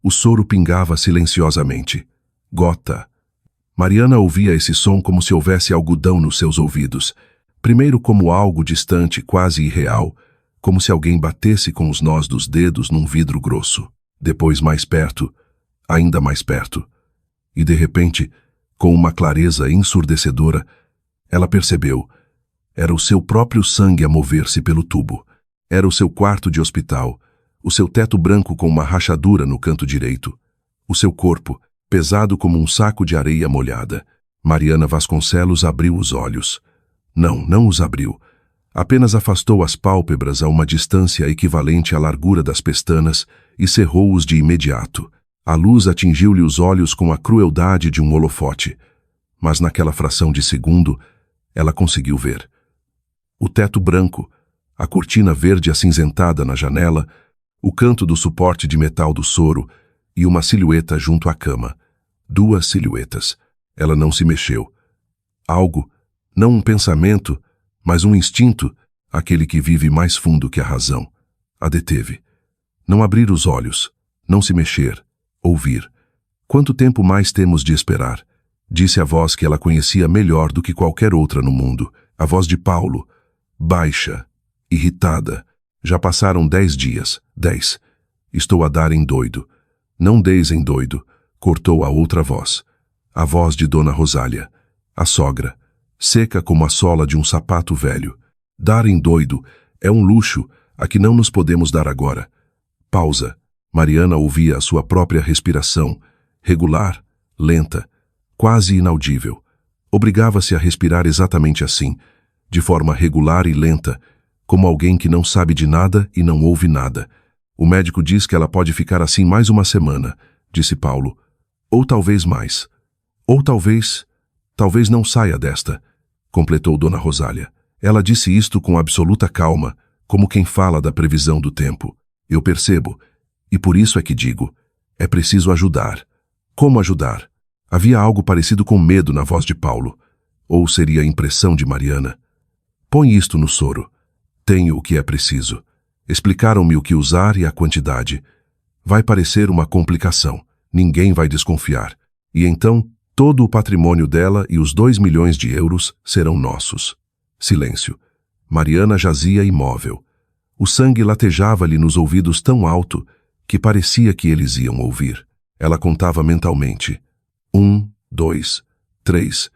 O soro pingava silenciosamente. Gota. Mariana ouvia esse som como se houvesse algodão nos seus ouvidos. Primeiro como algo distante, quase irreal, como se alguém batesse com os nós dos dedos num vidro grosso. Depois mais perto, ainda mais perto. E de repente, com uma clareza ensurdecedora, ela percebeu. Era o seu próprio sangue a mover-se pelo tubo. Era o seu quarto de hospital, o seu teto branco com uma rachadura no canto direito. O seu corpo, pesado como um saco de areia molhada. Mariana Vasconcelos abriu os olhos. Não os abriu. Apenas afastou as pálpebras a uma distância equivalente à largura das pestanas e cerrou-os de imediato. A luz atingiu-lhe os olhos com a crueldade de um holofote. Mas naquela fração de segundo, ela conseguiu ver. O teto branco, a cortina verde acinzentada na janela, o canto do suporte de metal do soro e uma silhueta junto à cama. 2 silhuetas. Ela não se mexeu. Algo, não um pensamento, mas um instinto, aquele que vive mais fundo que a razão, a deteve. Não abrir os olhos, não se mexer, ouvir. Quanto tempo mais temos de esperar? Disse a voz que ela conhecia melhor do que qualquer outra no mundo, a voz de Paulo, baixa, irritada. Já passaram 10 dias, 10. Estou a dar em doido. Não deis em doido, cortou a outra voz. A voz de Dona Rosália, a sogra, seca como a sola de um sapato velho. Dar em doido é um luxo a que não nos podemos dar agora. Pausa. Mariana ouvia a sua própria respiração, regular, lenta, quase inaudível. Obrigava-se a respirar exatamente assim, de forma regular e lenta, como alguém que não sabe de nada e não ouve nada. O médico diz que ela pode ficar assim mais uma semana, disse Paulo. Ou talvez mais. Ou talvez não saia desta, completou Dona Rosália. Ela disse isto com absoluta calma, como quem fala da previsão do tempo. Eu percebo, e por isso é que digo, é preciso ajudar. Como ajudar? Havia algo parecido com medo na voz de Paulo. Ou seria a impressão de Mariana? Põe isto no soro. Tenho o que é preciso. Explicaram-me o que usar e a quantidade. Vai parecer uma complicação. Ninguém vai desconfiar. E então, todo o patrimônio dela e os 2 milhões de euros serão nossos. Silêncio. Mariana jazia imóvel. O sangue latejava-lhe nos ouvidos tão alto que parecia que eles iam ouvir. Ela contava mentalmente. 1, 2, 3.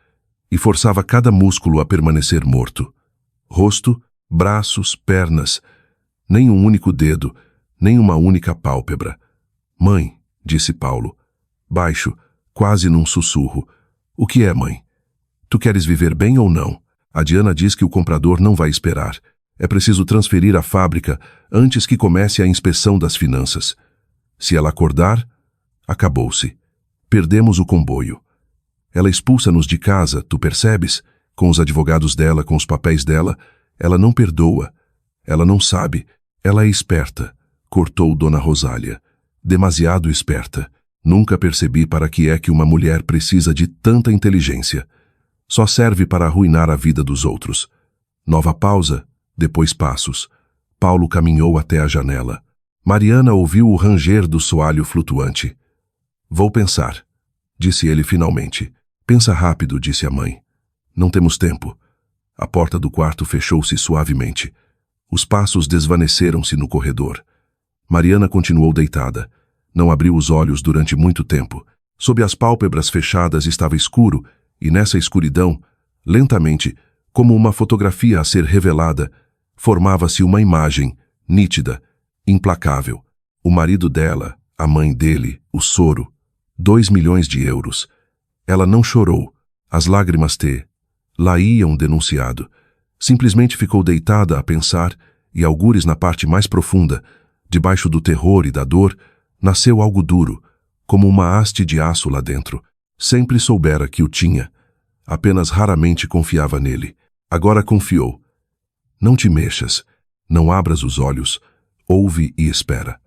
E forçava cada músculo a permanecer morto. Rosto, braços, pernas. Nem um único dedo, nem uma única pálpebra. Mãe, disse Paulo. Baixo, quase num sussurro. O que é, mãe? Tu queres viver bem ou não? A Diana diz que o comprador não vai esperar. É preciso transferir a fábrica antes que comece a inspeção das finanças. Se ela acordar, acabou-se. Perdemos o comboio. Ela expulsa-nos de casa, tu percebes? Com os advogados dela, com os papéis dela. Ela não perdoa. Ela não sabe. Ela é esperta, cortou Dona Rosália. Demasiado esperta. Nunca percebi para que é que uma mulher precisa de tanta inteligência. Só serve para arruinar a vida dos outros. Nova pausa, depois passos. Paulo caminhou até a janela. Mariana ouviu o ranger do soalho flutuante. Vou pensar, disse ele finalmente. Pensa rápido, disse a mãe. Não temos tempo. A porta do quarto fechou-se suavemente. Os passos desvaneceram-se no corredor. Mariana continuou deitada. Não abriu os olhos durante muito tempo. Sob as pálpebras fechadas estava escuro, e nessa escuridão, lentamente, como uma fotografia a ser revelada, formava-se uma imagem, nítida, implacável. O marido dela, a mãe dele, o soro, 2 milhões de euros. Ela não chorou. As lágrimas lá iam denunciado. Simplesmente ficou deitada a pensar, e algures na parte mais profunda, debaixo do terror e da dor, nasceu algo duro, como uma haste de aço lá dentro. Sempre soubera que o tinha. Apenas raramente confiava nele. Agora confiou. Não te mexas. Não abras os olhos. Ouve e espera.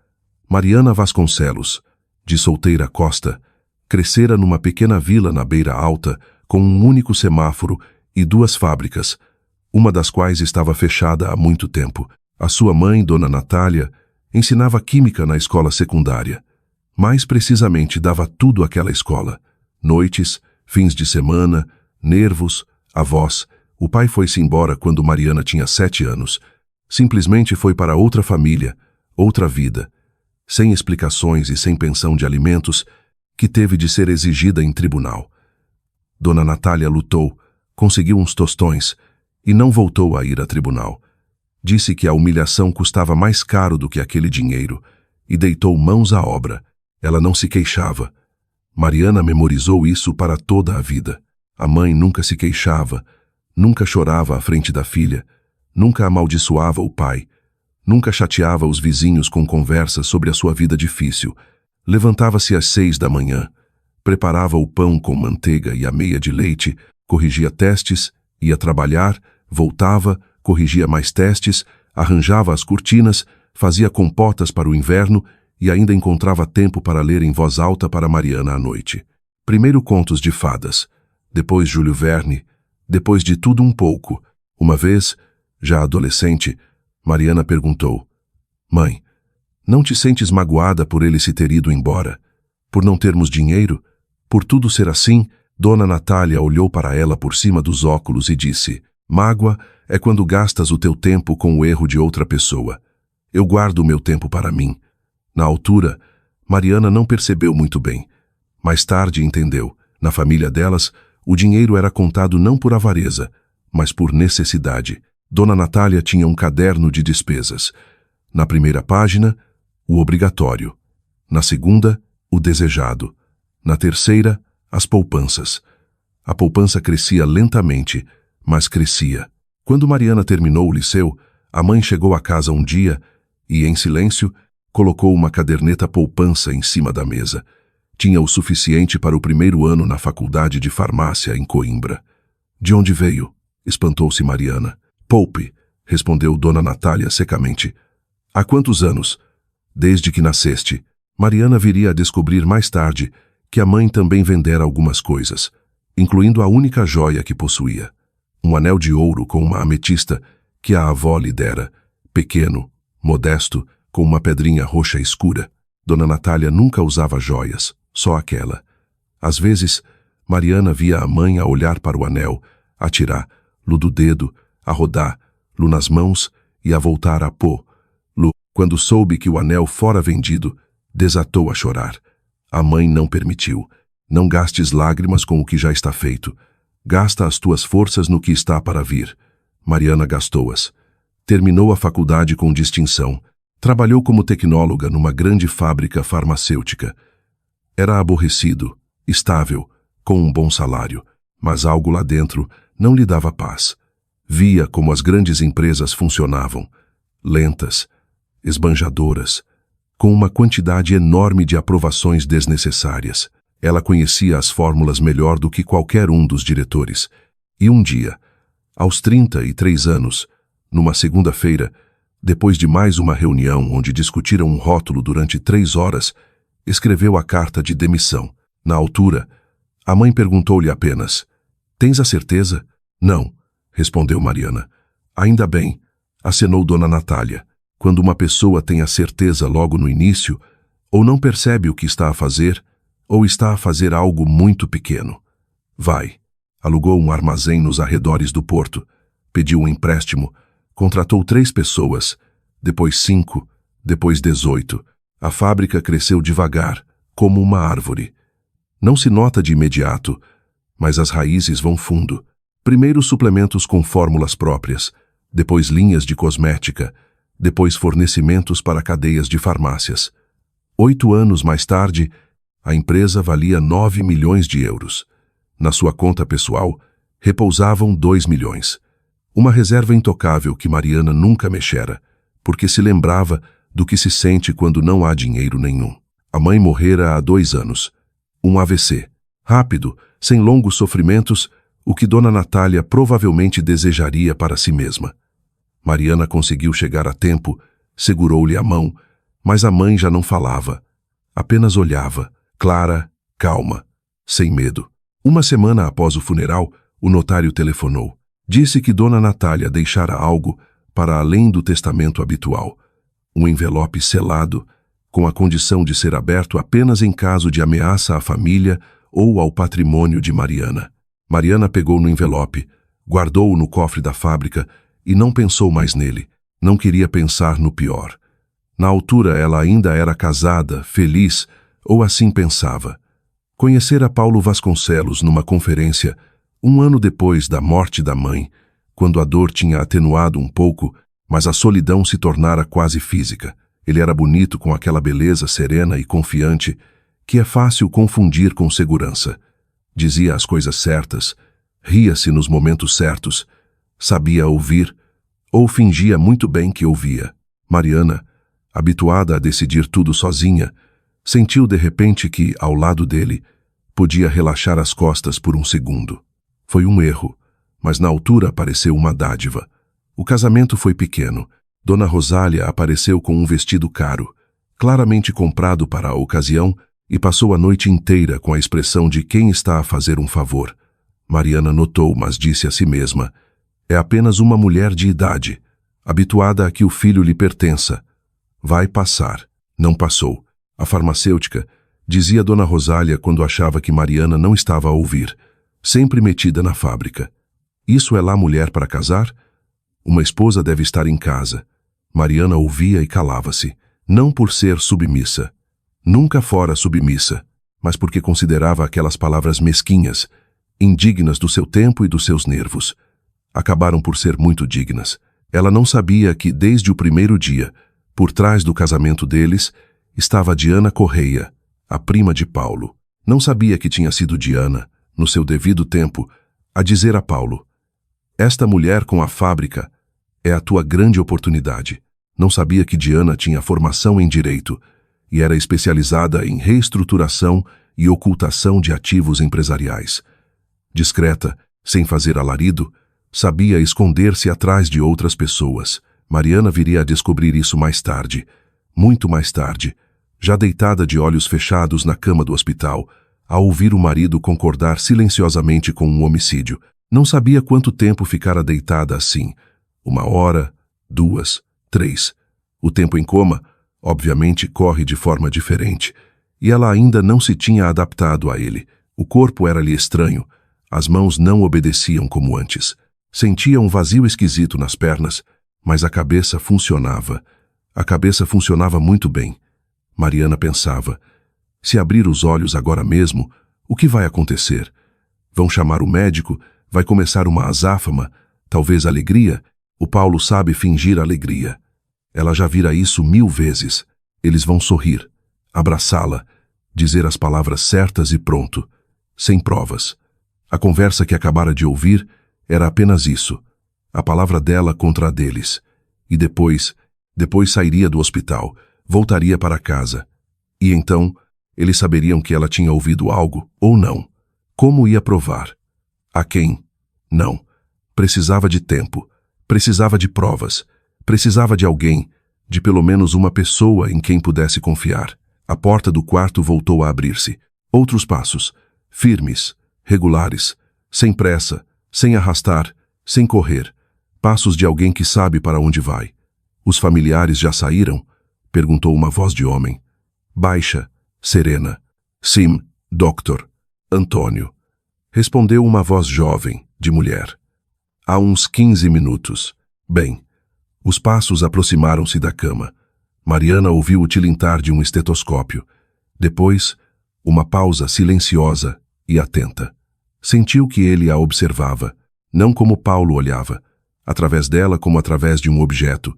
Mariana Vasconcelos, de solteira Costa, crescera numa pequena vila na Beira Alta, com um único semáforo e 2 fábricas, uma das quais estava fechada há muito tempo. A sua mãe, Dona Natália, ensinava química na escola secundária. Mais precisamente, dava tudo àquela escola. Noites, fins de semana, nervos, avós. O pai foi-se embora quando Mariana tinha 7 anos. Simplesmente foi para outra família, outra vida. Sem explicações e sem pensão de alimentos, que teve de ser exigida em tribunal. Dona Natália lutou, conseguiu uns tostões e não voltou a ir a tribunal. Disse que a humilhação custava mais caro do que aquele dinheiro e deitou mãos à obra. Ela não se queixava. Mariana memorizou isso para toda a vida. A mãe nunca se queixava, nunca chorava à frente da filha, nunca amaldiçoava o pai, nunca chateava os vizinhos com conversas sobre a sua vida difícil. Levantava-se às 6 da manhã, preparava o pão com manteiga e a meia de leite, corrigia testes, ia trabalhar, voltava, corrigia mais testes, arranjava as cortinas, fazia compotas para o inverno e ainda encontrava tempo para ler em voz alta para Mariana à noite. Primeiro contos de fadas, depois Júlio Verne, depois de tudo um pouco. Uma vez, já adolescente, Mariana perguntou: "Mãe, não te sentes magoada por ele se ter ido embora? Por não termos dinheiro? Por tudo ser assim?" Dona Natália olhou para ela por cima dos óculos e disse: "Mágoa é quando gastas o teu tempo com o erro de outra pessoa. Eu guardo o meu tempo para mim." Na altura, Mariana não percebeu muito bem. Mais tarde entendeu. Na família delas, o dinheiro era contado não por avareza, mas por necessidade. Dona Natália tinha um caderno de despesas. Na primeira página, o obrigatório. Na segunda, o desejado. Na terceira, as poupanças. A poupança crescia lentamente, mas crescia. Quando Mariana terminou o liceu, a mãe chegou a casa um dia e, em silêncio, colocou uma caderneta poupança em cima da mesa. Tinha o suficiente para o primeiro ano na faculdade de farmácia em Coimbra. "De onde veio?" espantou-se Mariana. "Poupe", respondeu Dona Natália secamente. "Há quantos anos?" "Desde que nasceste." Mariana viria a descobrir mais tarde que a mãe também vendera algumas coisas, incluindo a única joia que possuía. Um anel de ouro com uma ametista que a avó lhe dera, pequeno, modesto, com uma pedrinha roxa escura. Dona Natália nunca usava joias, só aquela. Às vezes, Mariana via a mãe a olhar para o anel, a tirar-lo do dedo, a rodar-lo nas mãos e a voltar a pô-lo. Quando soube que o anel fora vendido, desatou a chorar. A mãe não permitiu. "Não gastes lágrimas com o que já está feito. Gasta as tuas forças no que está para vir." Mariana gastou-as. Terminou a faculdade com distinção. Trabalhou como tecnóloga numa grande fábrica farmacêutica. Era aborrecido, estável, com um bom salário, mas algo lá dentro não lhe dava paz. Via como as grandes empresas funcionavam, lentas, esbanjadoras, com uma quantidade enorme de aprovações desnecessárias. Ela conhecia as fórmulas melhor do que qualquer um dos diretores. E um dia, aos 33 anos, numa segunda-feira, depois de mais uma reunião onde discutiram um rótulo durante 3 horas, escreveu a carta de demissão. Na altura, a mãe perguntou-lhe apenas: "Tens a certeza?" "Não", respondeu Mariana. "Ainda bem", acenou Dona Natália. Quando uma pessoa tem a certeza logo no início, ou não percebe o que está a fazer, ou está a fazer algo muito pequeno. Vai. Alugou um armazém nos arredores do porto, pediu um empréstimo, contratou 3 pessoas, depois 5, depois 18. A fábrica cresceu devagar, como uma árvore. Não se nota de imediato, mas as raízes vão fundo. Primeiro suplementos com fórmulas próprias, depois linhas de cosmética, depois fornecimentos para cadeias de farmácias. 8 anos mais tarde, a empresa valia 9 milhões de euros. Na sua conta pessoal, repousavam 2 milhões. Uma reserva intocável que Mariana nunca mexera, porque se lembrava do que se sente quando não há dinheiro nenhum. A mãe morrera há 2 anos. Um AVC. Rápido, sem longos sofrimentos, o que Dona Natália provavelmente desejaria para si mesma. Mariana conseguiu chegar a tempo, segurou-lhe a mão, mas a mãe já não falava. Apenas olhava, clara, calma, sem medo. Uma semana após o funeral, o notário telefonou. Disse que Dona Natália deixara algo para além do testamento habitual. Um envelope selado, com a condição de ser aberto apenas em caso de ameaça à família ou ao patrimônio de Mariana. Mariana pegou no envelope, guardou-o no cofre da fábrica e não pensou mais nele. Não queria pensar no pior. Na altura ela ainda era casada, feliz, ou assim pensava. Conhecera Paulo Vasconcelos numa conferência, um ano depois da morte da mãe, quando a dor tinha atenuado um pouco, mas a solidão se tornara quase física. Ele era bonito com aquela beleza serena e confiante que é fácil confundir com segurança. Dizia as coisas certas, ria-se nos momentos certos, sabia ouvir, ou fingia muito bem que ouvia. Mariana, habituada a decidir tudo sozinha, sentiu de repente que, ao lado dele, podia relaxar as costas por um segundo. Foi um erro, mas na altura pareceu uma dádiva. O casamento foi pequeno. Dona Rosália apareceu com um vestido caro, claramente comprado para a ocasião, e passou a noite inteira com a expressão de quem está a fazer um favor. Mariana notou, mas disse a si mesma: é apenas uma mulher de idade, habituada a que o filho lhe pertença. Vai passar. Não passou. A farmacêutica, dizia Dona Rosália quando achava que Mariana não estava a ouvir, sempre metida na fábrica. Isso é lá mulher para casar? Uma esposa deve estar em casa. Mariana ouvia e calava-se, não por ser submissa. Nunca fora submissa, mas porque considerava aquelas palavras mesquinhas, indignas do seu tempo e dos seus nervos. Acabaram por ser muito dignas. Ela não sabia que, desde o primeiro dia, por trás do casamento deles, estava Diana Correia, a prima de Paulo. Não sabia que tinha sido Diana, no seu devido tempo, a dizer a Paulo: esta mulher com a fábrica é a tua grande oportunidade. Não sabia que Diana tinha formação em direito e era especializada em reestruturação e ocultação de ativos empresariais. Discreta, sem fazer alarido, sabia esconder-se atrás de outras pessoas. Mariana viria a descobrir isso mais tarde, muito mais tarde, já deitada de olhos fechados na cama do hospital, ao ouvir o marido concordar silenciosamente com um homicídio. Não sabia quanto tempo ficara deitada assim. 1 hora, 2, 3. O tempo em coma, obviamente, corre de forma diferente, e ela ainda não se tinha adaptado a ele. O corpo era-lhe estranho, as mãos não obedeciam como antes. Sentia um vazio esquisito nas pernas, mas a cabeça funcionava. A cabeça funcionava muito bem. Mariana pensava: se abrir os olhos agora mesmo, o que vai acontecer? Vão chamar o médico? Vai começar uma azáfama? Talvez alegria? O Paulo sabe fingir alegria. Ela já vira isso 1000 vezes. Eles vão sorrir, abraçá-la, dizer as palavras certas e pronto, sem provas. A conversa que acabara de ouvir era apenas isso, a palavra dela contra a deles. E depois sairia do hospital, voltaria para casa. E então, eles saberiam que ela tinha ouvido algo ou não. Como ia provar? A quem? Não. Precisava de tempo. Precisava de provas. Precisava de alguém, de pelo menos uma pessoa em quem pudesse confiar. A porta do quarto voltou a abrir-se. Outros passos, firmes, regulares, sem pressa, sem arrastar, sem correr. Passos de alguém que sabe para onde vai. Os familiares já saíram? Perguntou uma voz de homem. Baixa, serena. Sim, Dr. Antônio. Respondeu uma voz jovem, de mulher. Há uns 15 minutos. Bem. Os passos aproximaram-se da cama. Mariana ouviu o tilintar de um estetoscópio. Depois, uma pausa silenciosa e atenta. Sentiu que ele a observava, não como Paulo olhava, através dela como através de um objeto,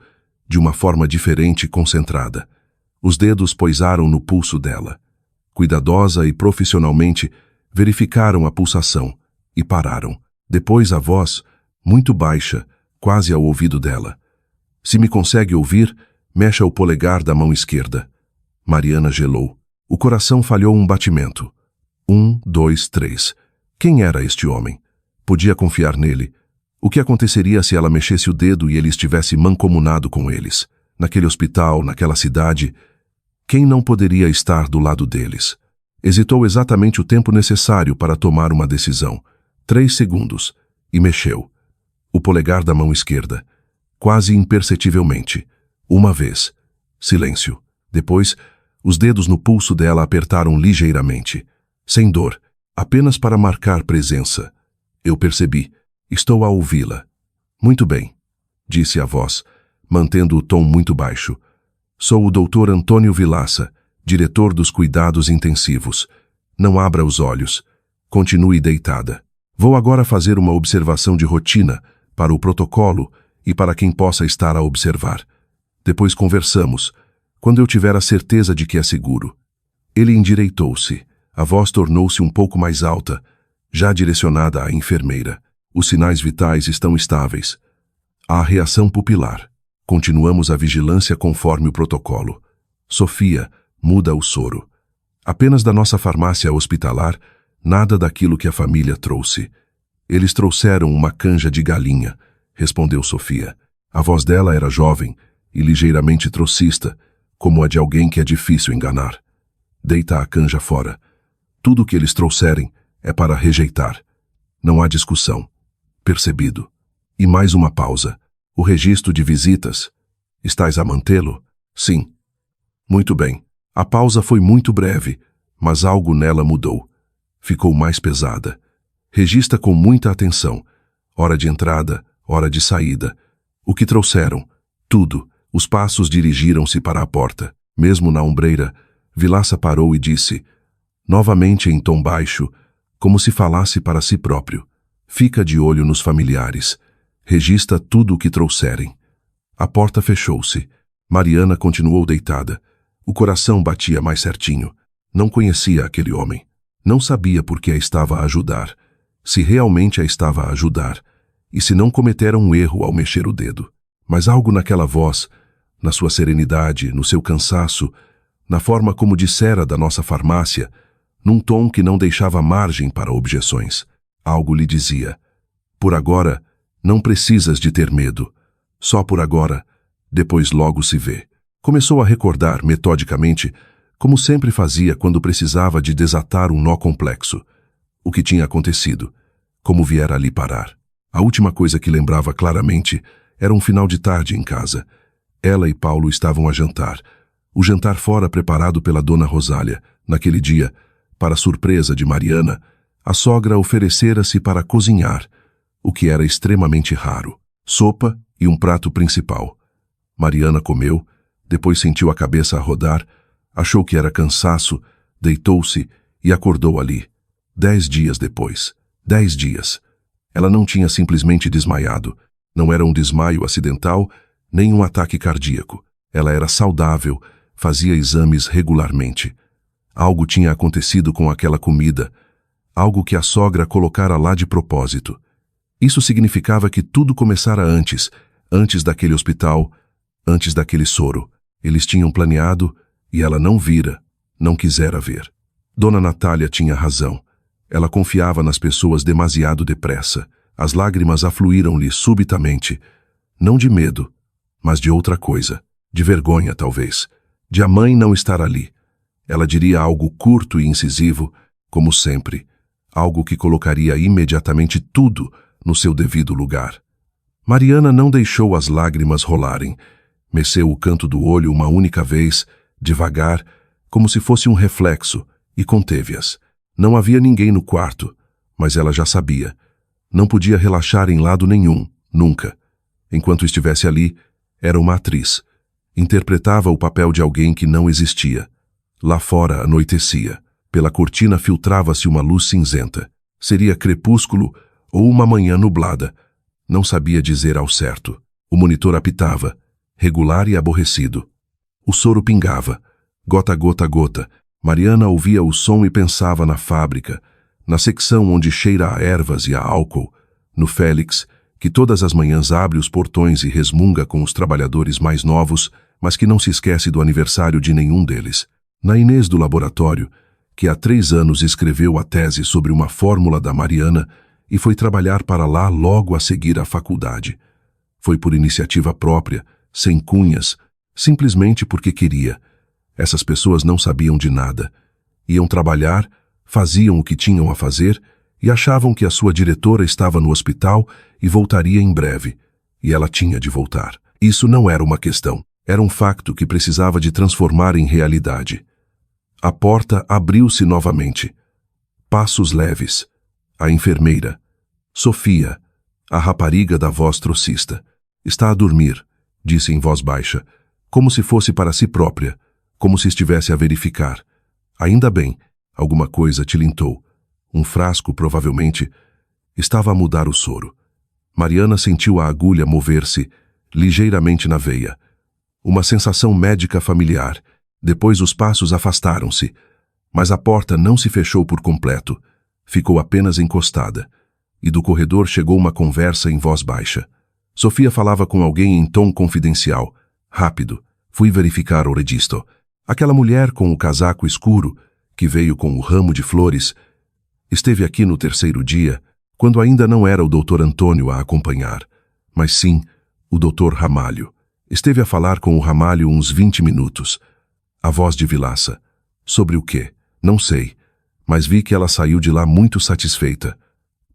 de uma forma diferente e concentrada. Os dedos poisaram no pulso dela. Cuidadosa e profissionalmente, verificaram a pulsação e pararam. Depois a voz, muito baixa, quase ao ouvido dela. Se me consegue ouvir, mexa o polegar da mão esquerda. Mariana gelou. O coração falhou um batimento. 1, 2, 3. Quem era este homem? Podia confiar nele. O que aconteceria se ela mexesse o dedo e ele estivesse mancomunado com eles? Naquele hospital, naquela cidade, quem não poderia estar do lado deles? Hesitou exatamente o tempo necessário para tomar uma decisão. 3 segundos. E mexeu. O polegar da mão esquerda. Quase imperceptivelmente. Uma vez. Silêncio. Depois, Os dedos no pulso dela apertaram ligeiramente. Sem dor, apenas para marcar presença. Eu percebi. Estou a ouvi-la. Muito bem, disse a voz, mantendo o tom muito baixo. Sou o Dr. Antônio Vilaça, diretor dos cuidados intensivos. Não abra os olhos. Continue deitada. Vou agora fazer uma observação de rotina para o protocolo e para quem possa estar a observar. Depois conversamos, quando eu tiver a certeza de que é seguro. Ele endireitou-se. A voz tornou-se um pouco mais alta, já direcionada à enfermeira. Os sinais vitais estão estáveis. Há reação pupilar. Continuamos a vigilância conforme o protocolo. Sofia, muda o soro. Apenas da nossa farmácia hospitalar, nada daquilo que a família trouxe. Eles trouxeram uma canja de galinha, respondeu Sofia. A voz dela era jovem e ligeiramente trocista, como a de alguém que é difícil enganar. Deita a canja fora. Tudo o que eles trouxerem é para rejeitar. Não há discussão. Percebido. E mais uma pausa. O registro de visitas. Estás a mantê-lo? Sim. Muito bem. A pausa foi muito breve, mas algo nela mudou. Ficou mais pesada. Registra com muita atenção. Hora de entrada, hora de saída. O que trouxeram? Tudo. Os passos dirigiram-se para a porta. Mesmo na ombreira, Vilaça parou e disse, novamente em tom baixo, como se falasse para si próprio. Fica de olho nos familiares. Registra tudo o que trouxerem. A porta fechou-se. Mariana continuou deitada. O coração batia mais certinho. Não conhecia aquele homem. Não sabia por que a estava a ajudar. Se realmente a estava a ajudar. E se não cometera um erro ao mexer o dedo. Mas algo naquela voz, na sua serenidade, no seu cansaço, na forma como dissera da nossa farmácia, num tom que não deixava margem para objeções. Algo lhe dizia, por agora, não precisas de ter medo. Só por agora, depois logo se vê. Começou a recordar, metodicamente, como sempre fazia quando precisava de desatar um nó complexo. O que tinha acontecido, como viera ali parar. A última coisa que lembrava claramente era um final de tarde em casa. Ela e Paulo estavam a jantar. O jantar fora preparado pela dona Rosália. Naquele dia, para surpresa de Mariana, a sogra oferecera-se para cozinhar, o que era extremamente raro. Sopa e um prato principal. Mariana comeu, depois sentiu a cabeça a rodar, achou que era cansaço, deitou-se e acordou ali. 10 dias depois. 10 dias. Ela não tinha simplesmente desmaiado. Não era um desmaio acidental, nem um ataque cardíaco. Ela era saudável, fazia exames regularmente. Algo tinha acontecido com aquela comida, algo que a sogra colocara lá de propósito. Isso significava que tudo começara antes daquele hospital, antes daquele soro. Eles tinham planeado e ela não vira, não quisera ver. Dona Natália tinha razão. Ela confiava nas pessoas demasiado depressa. As lágrimas afluíram-lhe subitamente, não de medo, mas de outra coisa, de vergonha talvez, de a mãe não estar ali. Ela diria algo curto e incisivo, como sempre, algo que colocaria imediatamente tudo no seu devido lugar. Mariana não deixou as lágrimas rolarem, meceu o canto do olho uma única vez, devagar, como se fosse um reflexo, e conteve-as. Não havia ninguém no quarto, mas ela já sabia. Não podia relaxar em lado nenhum, nunca. Enquanto estivesse ali, era uma atriz. Interpretava o papel de alguém que não existia. Lá fora anoitecia. Pela cortina filtrava-se uma luz cinzenta. Seria crepúsculo ou uma manhã nublada. Não sabia dizer ao certo. O monitor apitava, regular e aborrecido. O soro pingava, gota, gota, gota. Mariana ouvia o som e pensava na fábrica, na secção onde cheira a ervas e a álcool, no Félix, que todas as manhãs abre os portões e resmunga com os trabalhadores mais novos, mas que não se esquece do aniversário de nenhum deles. Na Inês do laboratório, que há 3 anos escreveu a tese sobre uma fórmula da Mariana e foi trabalhar para lá logo a seguir à faculdade. Foi por iniciativa própria, sem cunhas, simplesmente porque queria. Essas pessoas não sabiam de nada. Iam trabalhar, faziam o que tinham a fazer e achavam que a sua diretora estava no hospital e voltaria em breve. E ela tinha de voltar. Isso não era uma questão. Era um facto que precisava de transformar em realidade. A porta abriu-se novamente. Passos leves. A enfermeira. Sofia, a rapariga da voz trocista. Está a dormir, disse em voz baixa, como se fosse para si própria, como se estivesse a verificar. Ainda bem, alguma coisa tilintou. Um frasco, provavelmente, estava a mudar o soro. Mariana sentiu a agulha mover-se ligeiramente na veia. Uma sensação médica familiar. Depois os passos afastaram-se, mas a porta não se fechou por completo. Ficou apenas encostada. E do corredor chegou uma conversa em voz baixa. Sofia falava com alguém em tom confidencial. Rápido. Fui verificar o registro. Aquela mulher com o casaco escuro, que veio com o ramo de flores, esteve aqui no terceiro dia, quando ainda não era o Dr. Antônio a acompanhar, mas sim o Dr. Ramalho. Esteve a falar com o Ramalho uns 20 minutos. A voz de Vilaça. Sobre o quê? Não sei, mas vi que ela saiu de lá muito satisfeita.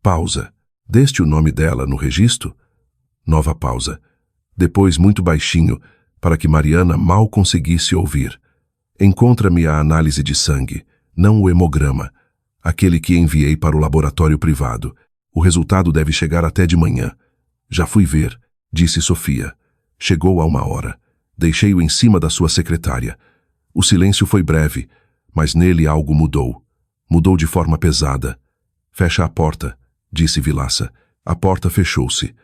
Pausa. Deste o nome dela no registro? Nova pausa. Depois, muito baixinho, para que Mariana mal conseguisse ouvir. Encontra-me a análise de sangue, não o hemograma, aquele que enviei para o laboratório privado. O resultado deve chegar até de manhã. Já fui ver, disse Sofia. Chegou a 1 hora. Deixei-o em cima da sua secretária. O silêncio foi breve, mas nele algo mudou. Mudou de forma pesada. Fecha a porta, disse Vilaça. A porta fechou-se.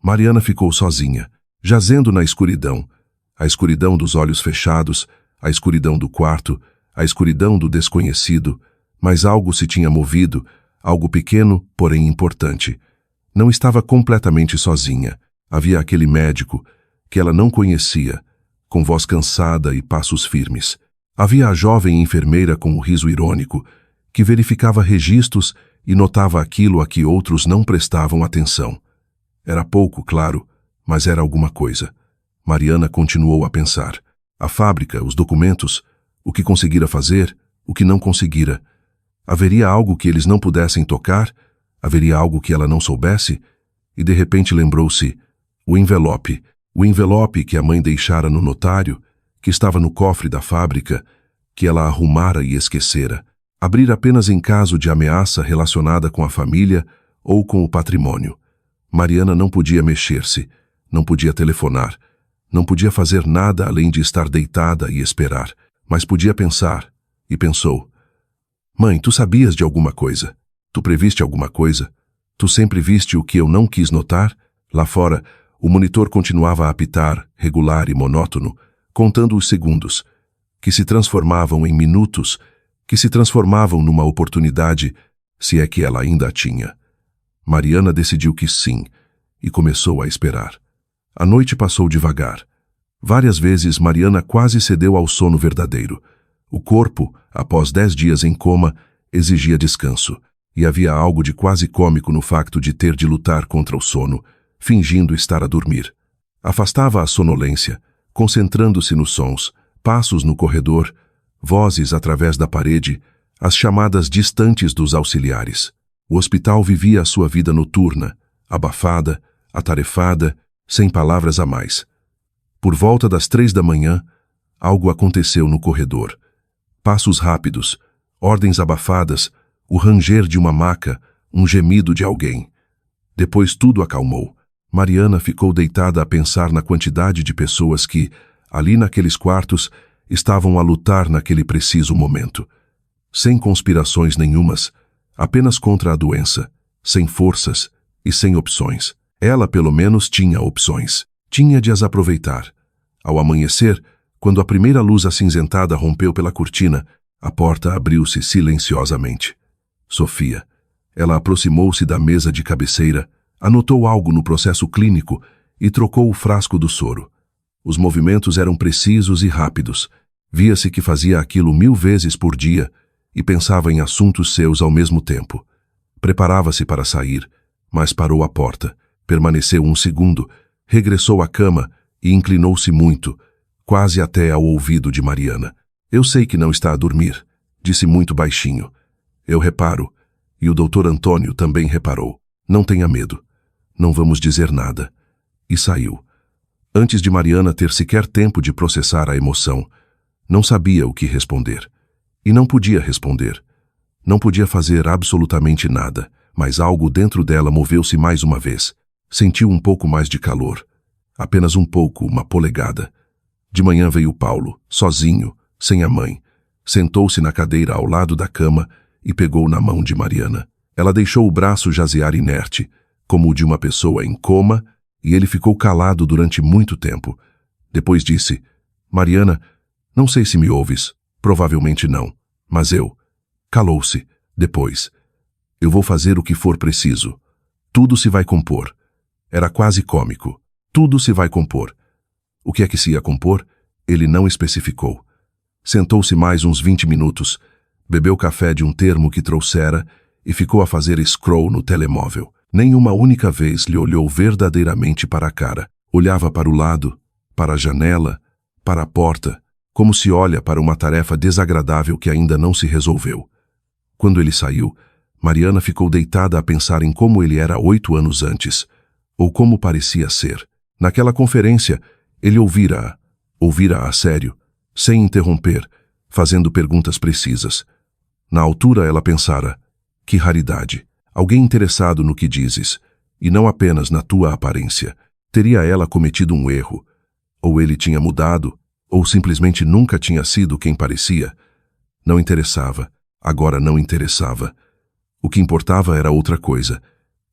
Mariana ficou sozinha, jazendo na escuridão. A escuridão dos olhos fechados, a escuridão do quarto, a escuridão do desconhecido. Mas algo se tinha movido, algo pequeno, porém importante. Não estava completamente sozinha. Havia aquele médico, que ela não conhecia, com voz cansada e passos firmes. Havia a jovem enfermeira com o riso irônico, que verificava registros e notava aquilo a que outros não prestavam atenção. Era pouco, claro, mas era alguma coisa. Mariana continuou a pensar. A fábrica, os documentos, o que conseguira fazer, o que não conseguira. Haveria algo que eles não pudessem tocar? Haveria algo que ela não soubesse? E de repente lembrou-se. O envelope que a mãe deixara no notário, que estava no cofre da fábrica, que ela arrumara e esquecera. Abrir apenas em caso de ameaça relacionada com a família ou com o patrimônio. Mariana não podia mexer-se, não podia telefonar, não podia fazer nada além de estar deitada e esperar, mas podia pensar, e pensou. Mãe, tu sabias de alguma coisa? Tu previste alguma coisa? Tu sempre viste o que eu não quis notar? Lá fora, o monitor continuava a apitar, regular e monótono, contando os segundos, que se transformavam em minutos, que se transformavam numa oportunidade, se é que ela ainda a tinha. Mariana decidiu que sim, e começou a esperar. A noite passou devagar. Várias vezes Mariana quase cedeu ao sono verdadeiro. O corpo, após 10 dias em coma, exigia descanso, e havia algo de quase cômico no facto de ter de lutar contra o sono, fingindo estar a dormir. Afastava a sonolência, concentrando-se nos sons, passos no corredor, vozes através da parede, as chamadas distantes dos auxiliares. O hospital vivia a sua vida noturna, abafada, atarefada, sem palavras a mais. Por volta das 3 da manhã, algo aconteceu no corredor. Passos rápidos, ordens abafadas, o ranger de uma maca, um gemido de alguém. Depois tudo acalmou. Mariana ficou deitada a pensar na quantidade de pessoas que, ali naqueles quartos, estavam a lutar naquele preciso momento. Sem conspirações nenhumas, apenas contra a doença, sem forças e sem opções. Ela, pelo menos, tinha opções. Tinha de as aproveitar. Ao amanhecer, quando a primeira luz acinzentada rompeu pela cortina, a porta abriu-se silenciosamente. Sofia. Ela aproximou-se da mesa de cabeceira, anotou algo no processo clínico e trocou o frasco do soro. Os movimentos eram precisos e rápidos. Via-se que fazia aquilo 1000 vezes por dia e pensava em assuntos seus ao mesmo tempo. Preparava-se para sair, mas parou à porta, permaneceu 1 segundo, regressou à cama e inclinou-se muito, quase até ao ouvido de Mariana. Eu sei que não está a dormir, disse muito baixinho. Eu reparo, e o Dr. Antônio também reparou. Não tenha medo. Não vamos dizer nada. E saiu. Antes de Mariana ter sequer tempo de processar a emoção, não sabia o que responder. E não podia responder. Não podia fazer absolutamente nada, mas algo dentro dela moveu-se mais uma vez. Sentiu um pouco mais de calor. Apenas um pouco, uma polegada. De manhã veio Paulo, sozinho, sem a mãe. Sentou-se na cadeira ao lado da cama e pegou na mão de Mariana. Ela deixou o braço jazear inerte, como o de uma pessoa em coma, e ele ficou calado durante muito tempo. Depois disse: Mariana, não sei se me ouves. Provavelmente não, mas eu... Calou-se. Depois: eu vou fazer o que for preciso. Tudo se vai compor. Era quase cômico. Tudo se vai compor. O que é que se ia compor? Ele não especificou. Sentou-se mais uns 20 minutos, bebeu café de um termo que trouxera e ficou a fazer scroll no telemóvel. Nem uma única vez lhe olhou verdadeiramente para a cara. Olhava para o lado, para a janela, para a porta, como se olha para uma tarefa desagradável que ainda não se resolveu. Quando ele saiu, Mariana ficou deitada a pensar em como ele era 8 anos antes, ou como parecia ser. Naquela conferência, ele ouvira-a sério, sem interromper, fazendo perguntas precisas. Na altura ela pensara: que raridade, alguém interessado no que dizes, e não apenas na tua aparência. Teria ela cometido um erro? Ou ele tinha mudado, ou simplesmente nunca tinha sido quem parecia? Não interessava, agora não interessava. O que importava era outra coisa.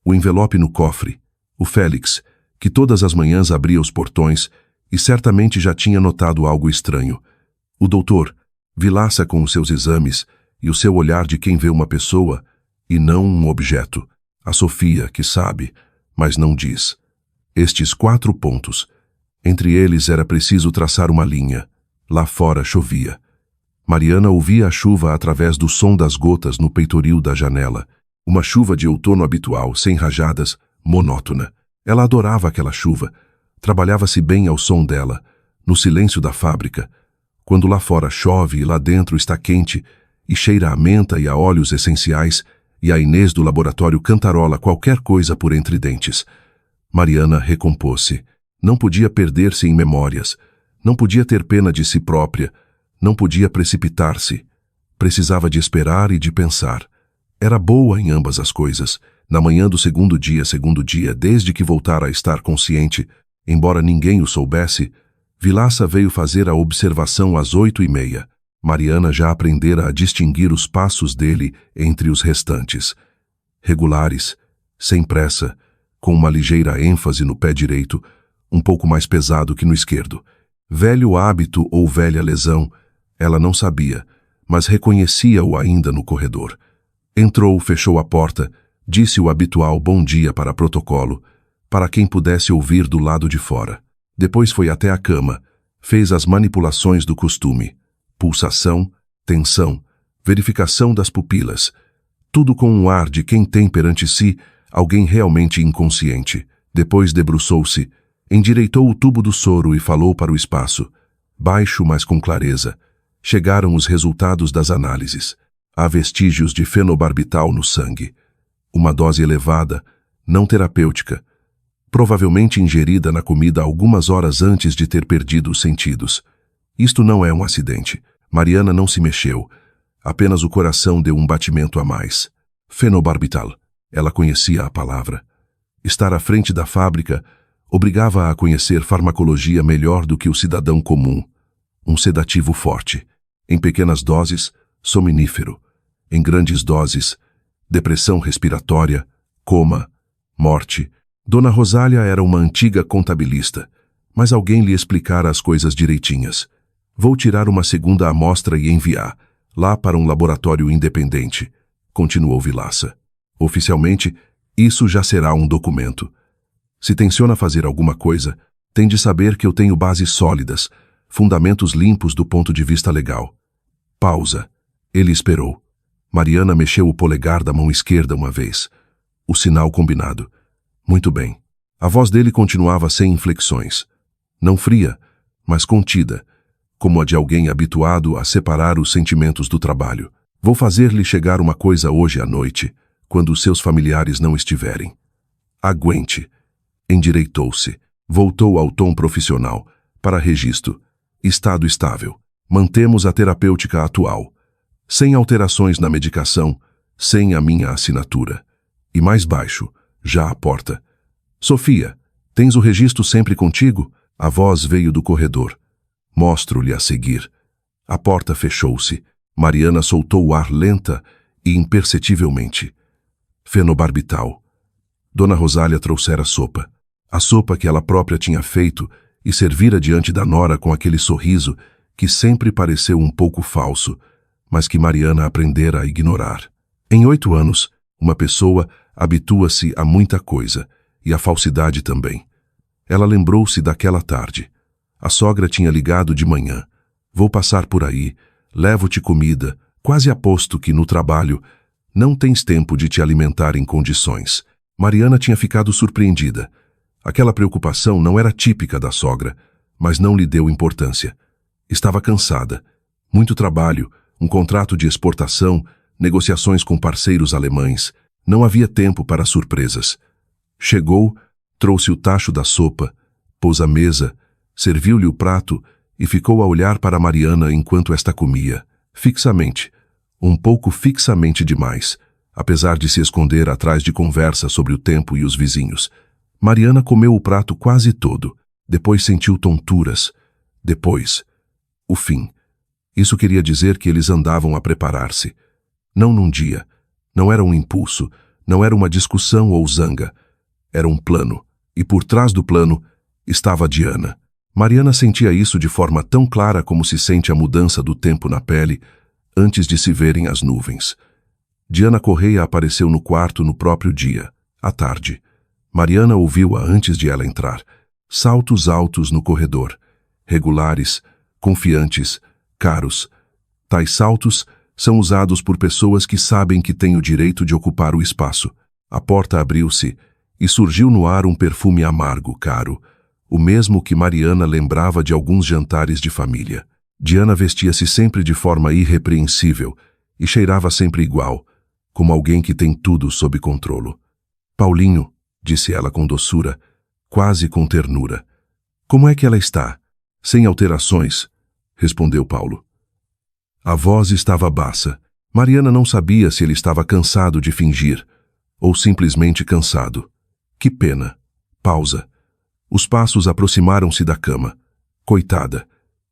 O envelope no cofre, o Félix, que todas as manhãs abria os portões e certamente já tinha notado algo estranho. O doutor, Vilaça com os seus exames e o seu olhar de quem vê uma pessoa e não um objeto. A Sofia, que sabe, mas não diz. Estes 4 pontos. Entre eles era preciso traçar uma linha. Lá fora chovia. Mariana ouvia a chuva através do som das gotas no peitoril da janela. Uma chuva de outono habitual, sem rajadas, monótona. Ela adorava aquela chuva. Trabalhava-se bem ao som dela, no silêncio da fábrica. Quando lá fora chove e lá dentro está quente, e cheira a menta e a óleos essenciais, e a Inês do laboratório cantarola qualquer coisa por entre dentes. Mariana recompôs-se. Não podia perder-se em memórias. Não podia ter pena de si própria. Não podia precipitar-se. Precisava de esperar e de pensar. Era boa em ambas as coisas. Na manhã do segundo dia, desde que voltara a estar consciente, embora ninguém o soubesse, Vilaça veio fazer a observação às 8h30. Mariana já aprendera a distinguir os passos dele entre os restantes. Regulares, sem pressa, com uma ligeira ênfase no pé direito, um pouco mais pesado que no esquerdo. Velho hábito ou velha lesão, ela não sabia, mas reconhecia-o ainda no corredor. Entrou, fechou a porta, disse o habitual bom dia para protocolo, para quem pudesse ouvir do lado de fora. Depois foi até a cama, fez as manipulações do costume. Pulsação, tensão, verificação das pupilas. Tudo com um ar de quem tem perante si alguém realmente inconsciente. Depois debruçou-se, endireitou o tubo do soro e falou para o espaço. Baixo, mas com clareza. Chegaram os resultados das análises. Há vestígios de fenobarbital no sangue. Uma dose elevada, não terapêutica, provavelmente ingerida na comida algumas horas antes de ter perdido os sentidos. Isto não é um acidente. Mariana não se mexeu. Apenas o coração deu um batimento a mais. Fenobarbital. Ela conhecia a palavra. Estar à frente da fábrica obrigava-a a conhecer farmacologia melhor do que o cidadão comum. Um sedativo forte. Em pequenas doses, sominífero. Em grandes doses, depressão respiratória, coma, morte. Dona Rosália era uma antiga contabilista, mas alguém lhe explicara as coisas direitinhas. Vou tirar uma segunda amostra e enviar, lá para um laboratório independente, continuou Vilaça. Oficialmente, isso já será um documento. Se tenciona fazer alguma coisa, tem de saber que eu tenho bases sólidas, fundamentos limpos do ponto de vista legal. Pausa. Ele esperou. Mariana mexeu o polegar da mão esquerda uma vez. O sinal combinado. Muito bem. A voz dele continuava sem inflexões. Não fria, mas contida, como a de alguém habituado a separar os sentimentos do trabalho. Vou fazer-lhe chegar uma coisa hoje à noite, quando os seus familiares não estiverem. Aguente. Endireitou-se. Voltou ao tom profissional. Para registro. Estado estável. Mantemos a terapêutica atual. sem alterações na medicação, sem a minha assinatura. E mais baixo, já à porta. Sofia, tens o registro sempre contigo? A voz veio do corredor. Mostro-lhe a seguir. A porta fechou-se. Mariana soltou o ar lenta e imperceptivelmente. Fenobarbital. Dona Rosália trouxera sopa. A sopa que ela própria tinha feito e servira diante da nora com aquele sorriso que sempre pareceu um pouco falso, mas que Mariana aprendera a ignorar. Em 8 anos, uma pessoa habitua-se a muita coisa, e a falsidade também. Ela lembrou-se daquela tarde. A sogra tinha ligado de manhã. Vou passar por aí, levo-te comida, quase aposto que no trabalho não tens tempo de te alimentar em condições. Mariana tinha ficado surpreendida. Aquela preocupação não era típica da sogra, mas não lhe deu importância. Estava cansada. Muito trabalho, um contrato de exportação, negociações com parceiros alemães. Não havia tempo para surpresas. Chegou, trouxe o tacho da sopa, pôs à mesa, serviu-lhe o prato e ficou a olhar para Mariana enquanto esta comia, fixamente, um pouco fixamente demais, apesar de se esconder atrás de conversa sobre o tempo e os vizinhos. Mariana comeu o prato quase todo, depois sentiu tonturas. Depois, o fim. Isso queria dizer que eles andavam a preparar-se. Não num dia, não era um impulso, não era uma discussão ou zanga. Era um plano, e por trás do plano estava Diana. Mariana sentia isso de forma tão clara como se sente a mudança do tempo na pele antes de se verem as nuvens. Diana Correia apareceu no quarto no próprio dia, à tarde. Mariana ouviu-a antes de ela entrar. Saltos altos no corredor, regulares, confiantes, caros. Tais saltos são usados por pessoas que sabem que têm o direito de ocupar o espaço. A porta abriu-se e surgiu no ar um perfume amargo, caro, o mesmo que Mariana lembrava de alguns jantares de família. Diana vestia-se sempre de forma irrepreensível e cheirava sempre igual, como alguém que tem tudo sob controlo. Paulinho, disse ela com doçura, quase com ternura. Como é que ela está? Sem alterações, respondeu Paulo. A voz estava baixa. Mariana não sabia se ele estava cansado de fingir ou simplesmente cansado. Que pena. Pausa. Os passos aproximaram-se da cama. Coitada.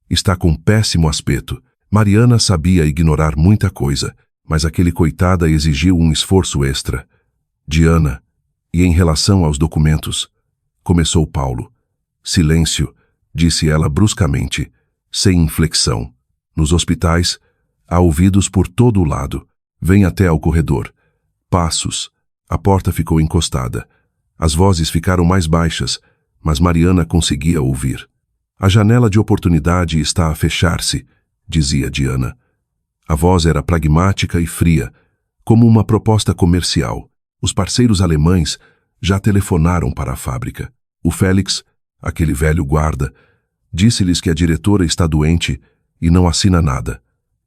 Está com péssimo aspecto. Mariana sabia ignorar muita coisa, mas aquele coitada exigiu um esforço extra. Diana, e em relação aos documentos? Começou Paulo. Silêncio, disse ela bruscamente, sem inflexão. Nos hospitais, há ouvidos por todo o lado. Vem até ao corredor. Passos. A porta ficou encostada. As vozes ficaram mais baixas, mas Mariana conseguia ouvir. A janela de oportunidade está a fechar-se, dizia Diana. A voz era pragmática e fria, como uma proposta comercial. Os parceiros alemães já telefonaram para a fábrica. O Félix, aquele velho guarda, disse-lhes que a diretora está doente e não assina nada.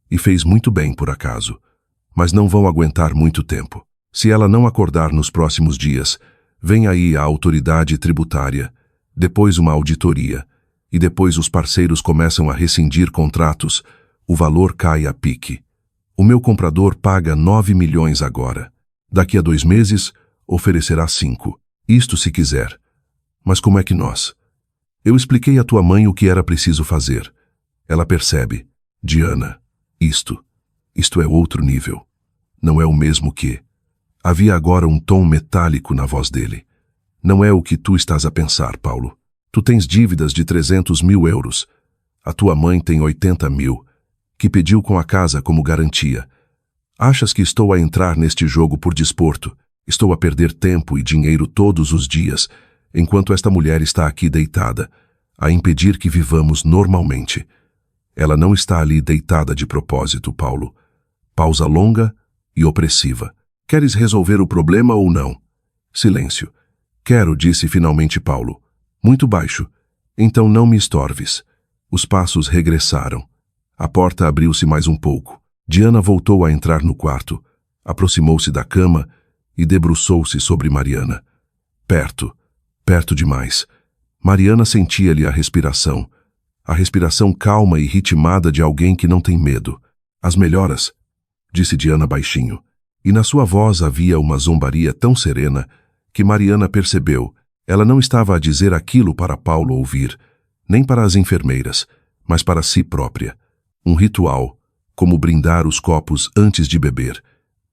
E fez muito bem, por acaso. Mas não vão aguentar muito tempo. Se ela não acordar nos próximos dias, vem aí a autoridade tributária, depois uma auditoria, e depois os parceiros começam a rescindir contratos, o valor cai a pique. O meu comprador paga 9 milhões agora. Daqui a 2 meses, oferecerá 5. Isto se quiser. Mas como é que nós? Eu expliquei à tua mãe o que era preciso fazer. Ela percebe. Diana, isto é outro nível. Não é o mesmo que... Havia agora um tom metálico na voz dele. Não é o que tu estás a pensar, Paulo. Tu tens dívidas de 300 mil euros. A tua mãe tem 80 mil, que pediu com a casa como garantia. Achas que estou a entrar neste jogo por desporto? Estou a perder tempo e dinheiro todos os dias, enquanto esta mulher está aqui deitada, a impedir que vivamos normalmente. Ela não está ali deitada de propósito, Paulo. Pausa longa e opressiva. Queres resolver o problema ou não? Silêncio. Quero, disse finalmente Paulo. Muito baixo. Então não me estorves. Os passos regressaram. A porta abriu-se mais um pouco. Diana voltou a entrar no quarto, aproximou-se da cama e debruçou-se sobre Mariana. Perto demais. Mariana sentia-lhe a respiração calma e ritmada de alguém que não tem medo. As melhoras, disse Diana baixinho. E na sua voz havia uma zombaria tão serena que Mariana percebeu. Ela não estava a dizer aquilo para Paulo ouvir, nem para as enfermeiras, mas para si própria. Um ritual, como brindar os copos antes de beber.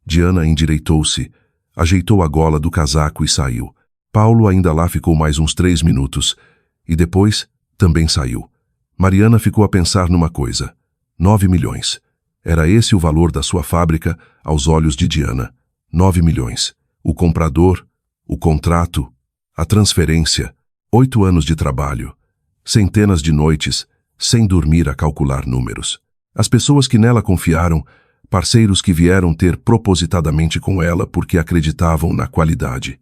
Diana endireitou-se, ajeitou a gola do casaco e saiu. Paulo ainda lá ficou mais uns 3 minutos, e depois também saiu. Mariana ficou a pensar numa coisa. 9 milhões. Era esse o valor da sua fábrica aos olhos de Diana. 9 milhões. O comprador, o contrato, a transferência, 8 anos de trabalho, centenas de noites, sem dormir a calcular números. As pessoas que nela confiaram, parceiros que vieram ter propositadamente com ela porque acreditavam na qualidade.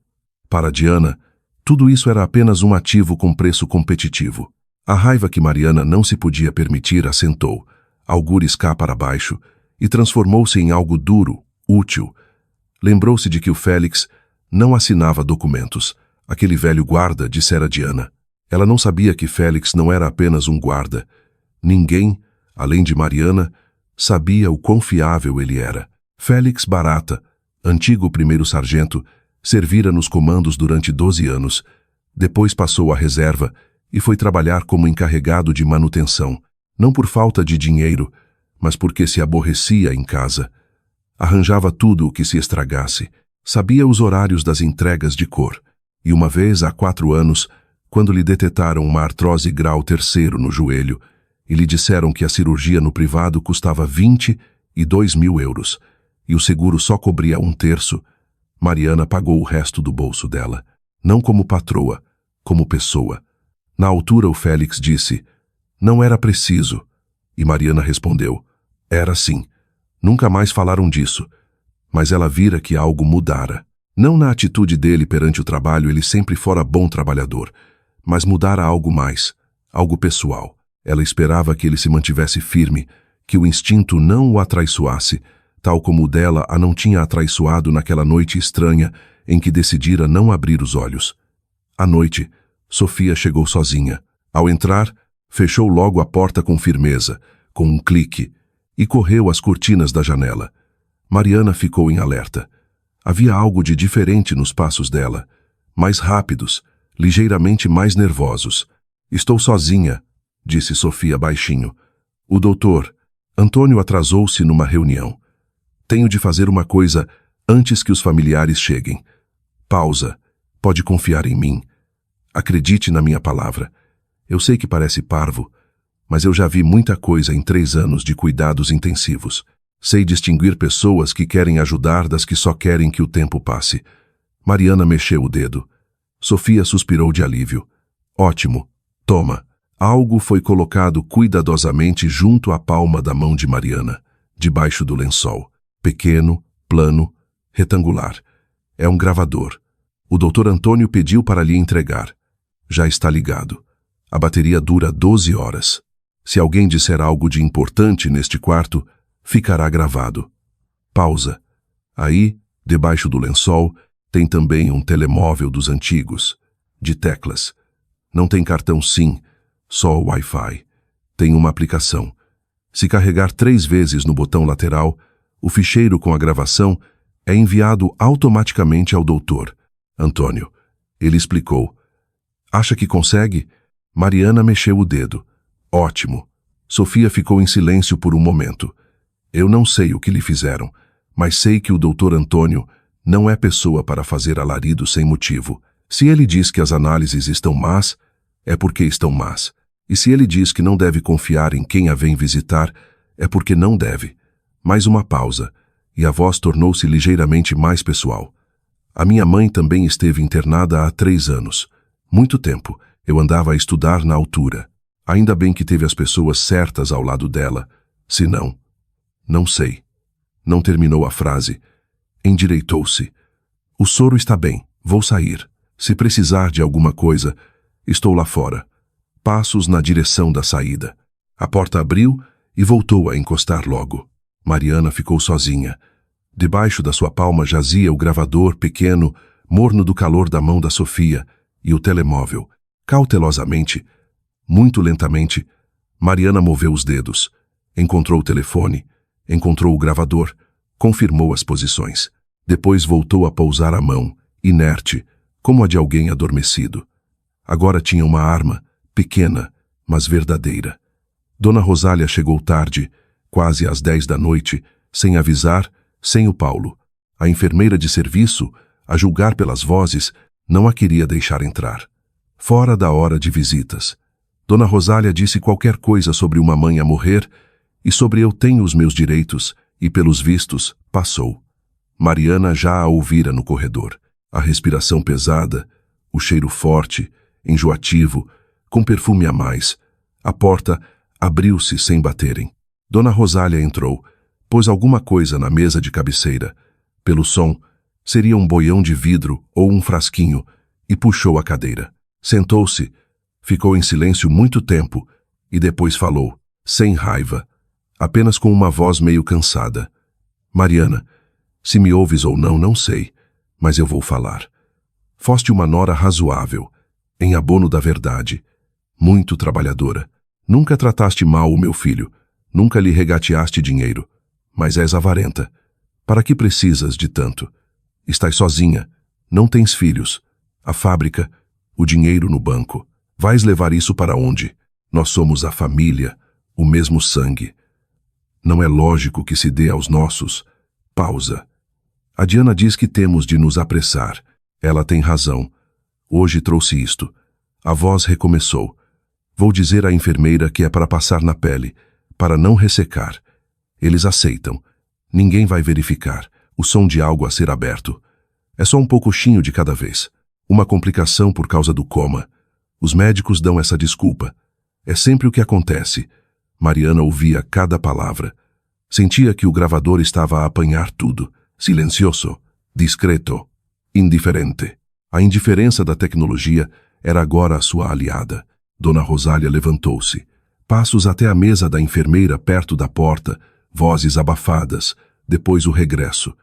Para Diana, tudo isso era apenas um ativo com preço competitivo. A raiva que Mariana não se podia permitir assentou, algures cá para baixo, e transformou-se em algo duro, útil. Lembrou-se de que o Félix não assinava documentos. Aquele velho guarda, dissera Diana. Ela não sabia que Félix não era apenas um guarda. Ninguém, além de Mariana, sabia o quão fiável ele era. Félix Barata, antigo primeiro-sargento, servira nos comandos durante 12 anos. Depois passou à reserva e foi trabalhar como encarregado de manutenção, não por falta de dinheiro, mas porque se aborrecia em casa. Arranjava tudo o que se estragasse. Sabia os horários das entregas de cor. E uma vez, há 4 anos, quando lhe detetaram uma artrose grau 3º no joelho e lhe disseram que a cirurgia no privado custava 22 mil euros e o seguro só cobria 1/3, Mariana pagou o resto do bolso dela. Não como patroa, como pessoa. Na altura o Félix disse, não era preciso. E Mariana respondeu, era sim. Nunca mais falaram disso. Mas ela vira que algo mudara. Não na atitude dele perante o trabalho, ele sempre fora bom trabalhador, mas mudara algo mais, algo pessoal. Ela esperava que ele se mantivesse firme, que o instinto não o atraiçoasse, tal como o dela a não tinha atraiçoado naquela noite estranha em que decidira não abrir os olhos. À noite, Sofia chegou sozinha. Ao entrar, fechou logo a porta com firmeza, com um clique, e correu às cortinas da janela. Mariana ficou em alerta. Havia algo de diferente nos passos dela, mais rápidos, ligeiramente mais nervosos. Estou sozinha, disse Sofia baixinho. O doutor, Antônio atrasou-se numa reunião. Tenho de fazer uma coisa antes que os familiares cheguem. Pausa. Pode confiar em mim. Acredite na minha palavra. Eu sei que parece parvo, mas eu já vi muita coisa em 3 anos de cuidados intensivos. Sei distinguir pessoas que querem ajudar das que só querem que o tempo passe. Mariana mexeu o dedo. Sofia suspirou de alívio. Ótimo. Toma. Algo foi colocado cuidadosamente junto à palma da mão de Mariana, debaixo do lençol. Pequeno, plano, retangular. É um gravador. O Dr. Antônio pediu para lhe entregar. Já está ligado. A bateria dura 12 horas. Se alguém disser algo de importante neste quarto, ficará gravado. Pausa. Aí, debaixo do lençol, tem também um telemóvel dos antigos, de teclas. Não tem cartão SIM, só o Wi-Fi. Tem uma aplicação. Se carregar 3 vezes no botão lateral, o ficheiro com a gravação é enviado automaticamente ao doutor Antônio. Ele explicou. Acha que consegue? Mariana mexeu o dedo. Ótimo. Sofia ficou em silêncio por um momento. Eu não sei o que lhe fizeram, mas sei que o doutor Antônio não é pessoa para fazer alarido sem motivo. Se ele diz que as análises estão más, é porque estão más. E se ele diz que não deve confiar em quem a vem visitar, é porque não deve. Mais uma pausa, e a voz tornou-se ligeiramente mais pessoal. A minha mãe também esteve internada há 3 anos. Muito tempo. Eu andava a estudar na altura. Ainda bem que teve as pessoas certas ao lado dela. Se não... Não sei. Não terminou a frase. Endireitou-se. O soro está bem. Vou sair. Se precisar de alguma coisa, estou lá fora. Passos na direção da saída. A porta abriu e voltou a encostar logo. Mariana ficou sozinha. Debaixo da sua palma jazia o gravador pequeno, morno do calor da mão da Sofia, e o telemóvel. Cautelosamente, muito lentamente, Mariana moveu os dedos. Encontrou o telefone. Encontrou o gravador. Confirmou as posições. Depois voltou a pousar a mão, inerte, como a de alguém adormecido. Agora tinha uma arma, pequena, mas verdadeira. Dona Rosália chegou tarde, quase às 10 da noite, sem avisar, sem o Paulo. A enfermeira de serviço, a julgar pelas vozes, não a queria deixar entrar. Fora da hora de visitas. Dona Rosália disse qualquer coisa sobre uma mãe a morrer e sobre eu tenho os meus direitos e, pelos vistos, passou. Mariana já a ouvira no corredor. A respiração pesada, o cheiro forte, enjoativo, com perfume a mais. A porta abriu-se sem baterem. Dona Rosália entrou, pôs alguma coisa na mesa de cabeceira. Pelo som, seria um boião de vidro ou um frasquinho, e puxou a cadeira. Sentou-se, ficou em silêncio muito tempo e depois falou, sem raiva, apenas com uma voz meio cansada. Mariana, se me ouves ou não, não sei, mas eu vou falar. Foste uma nora razoável, em abono da verdade, muito trabalhadora. Nunca trataste mal o meu filho, nunca lhe regateaste dinheiro, mas és avarenta. Para que precisas de tanto? Estás sozinha, não tens filhos, a fábrica, o dinheiro no banco. Vais levar isso para onde? Nós somos a família, o mesmo sangue. Não é lógico que se dê aos nossos. Pausa. A Diana diz que temos de nos apressar. Ela tem razão. Hoje trouxe isto. A voz recomeçou. Vou dizer à enfermeira que é para passar na pele, para não ressecar. Eles aceitam. Ninguém vai verificar. O som de algo a ser aberto. É só um pouquinho de cada vez. Uma complicação por causa do coma. Os médicos dão essa desculpa. É sempre o que acontece. Mariana ouvia cada palavra. Sentia que o gravador estava a apanhar tudo. Silencioso, discreto, indiferente. A indiferença da tecnologia era agora a sua aliada. Dona Rosália levantou-se. Passos até a mesa da enfermeira perto da porta, vozes abafadas, depois o regresso.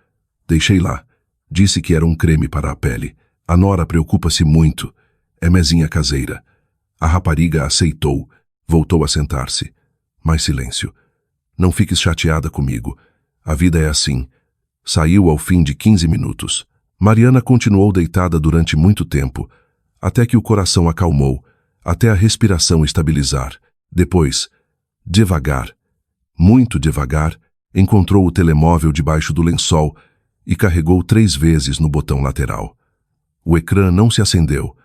Deixei lá. Disse que era um creme para a pele. A nora preocupa-se muito. É mezinha caseira. A rapariga aceitou. Voltou a sentar-se. Mais silêncio. Não fiques chateada comigo. A vida é assim. Saiu ao fim de 15 minutos. Mariana continuou deitada durante muito tempo, até que o coração acalmou, até a respiração estabilizar. Depois, devagar, muito devagar, encontrou o telemóvel debaixo do lençol e carregou 3 vezes no botão lateral. O ecrã não se acendeu.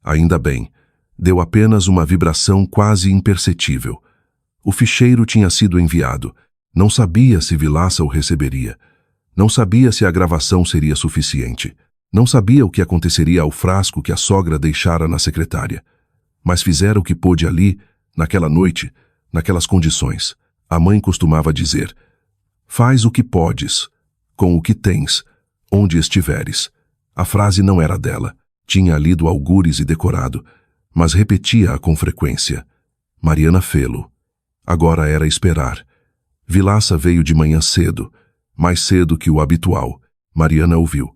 Ainda bem. Deu apenas uma vibração quase imperceptível. O ficheiro tinha sido enviado. Não sabia se Vilaça o receberia. Não sabia se a gravação seria suficiente. Não sabia o que aconteceria ao frasco que a sogra deixara na secretária. Mas fizera o que pôde ali, naquela noite, naquelas condições. A mãe costumava dizer, faz o que podes, com o que tens, onde estiveres. A frase não era dela. Tinha lido algures e decorado, mas repetia-a com frequência. Mariana fê-lo. Agora era esperar. Vilaça veio de manhã cedo, mais cedo que o habitual. Mariana ouviu.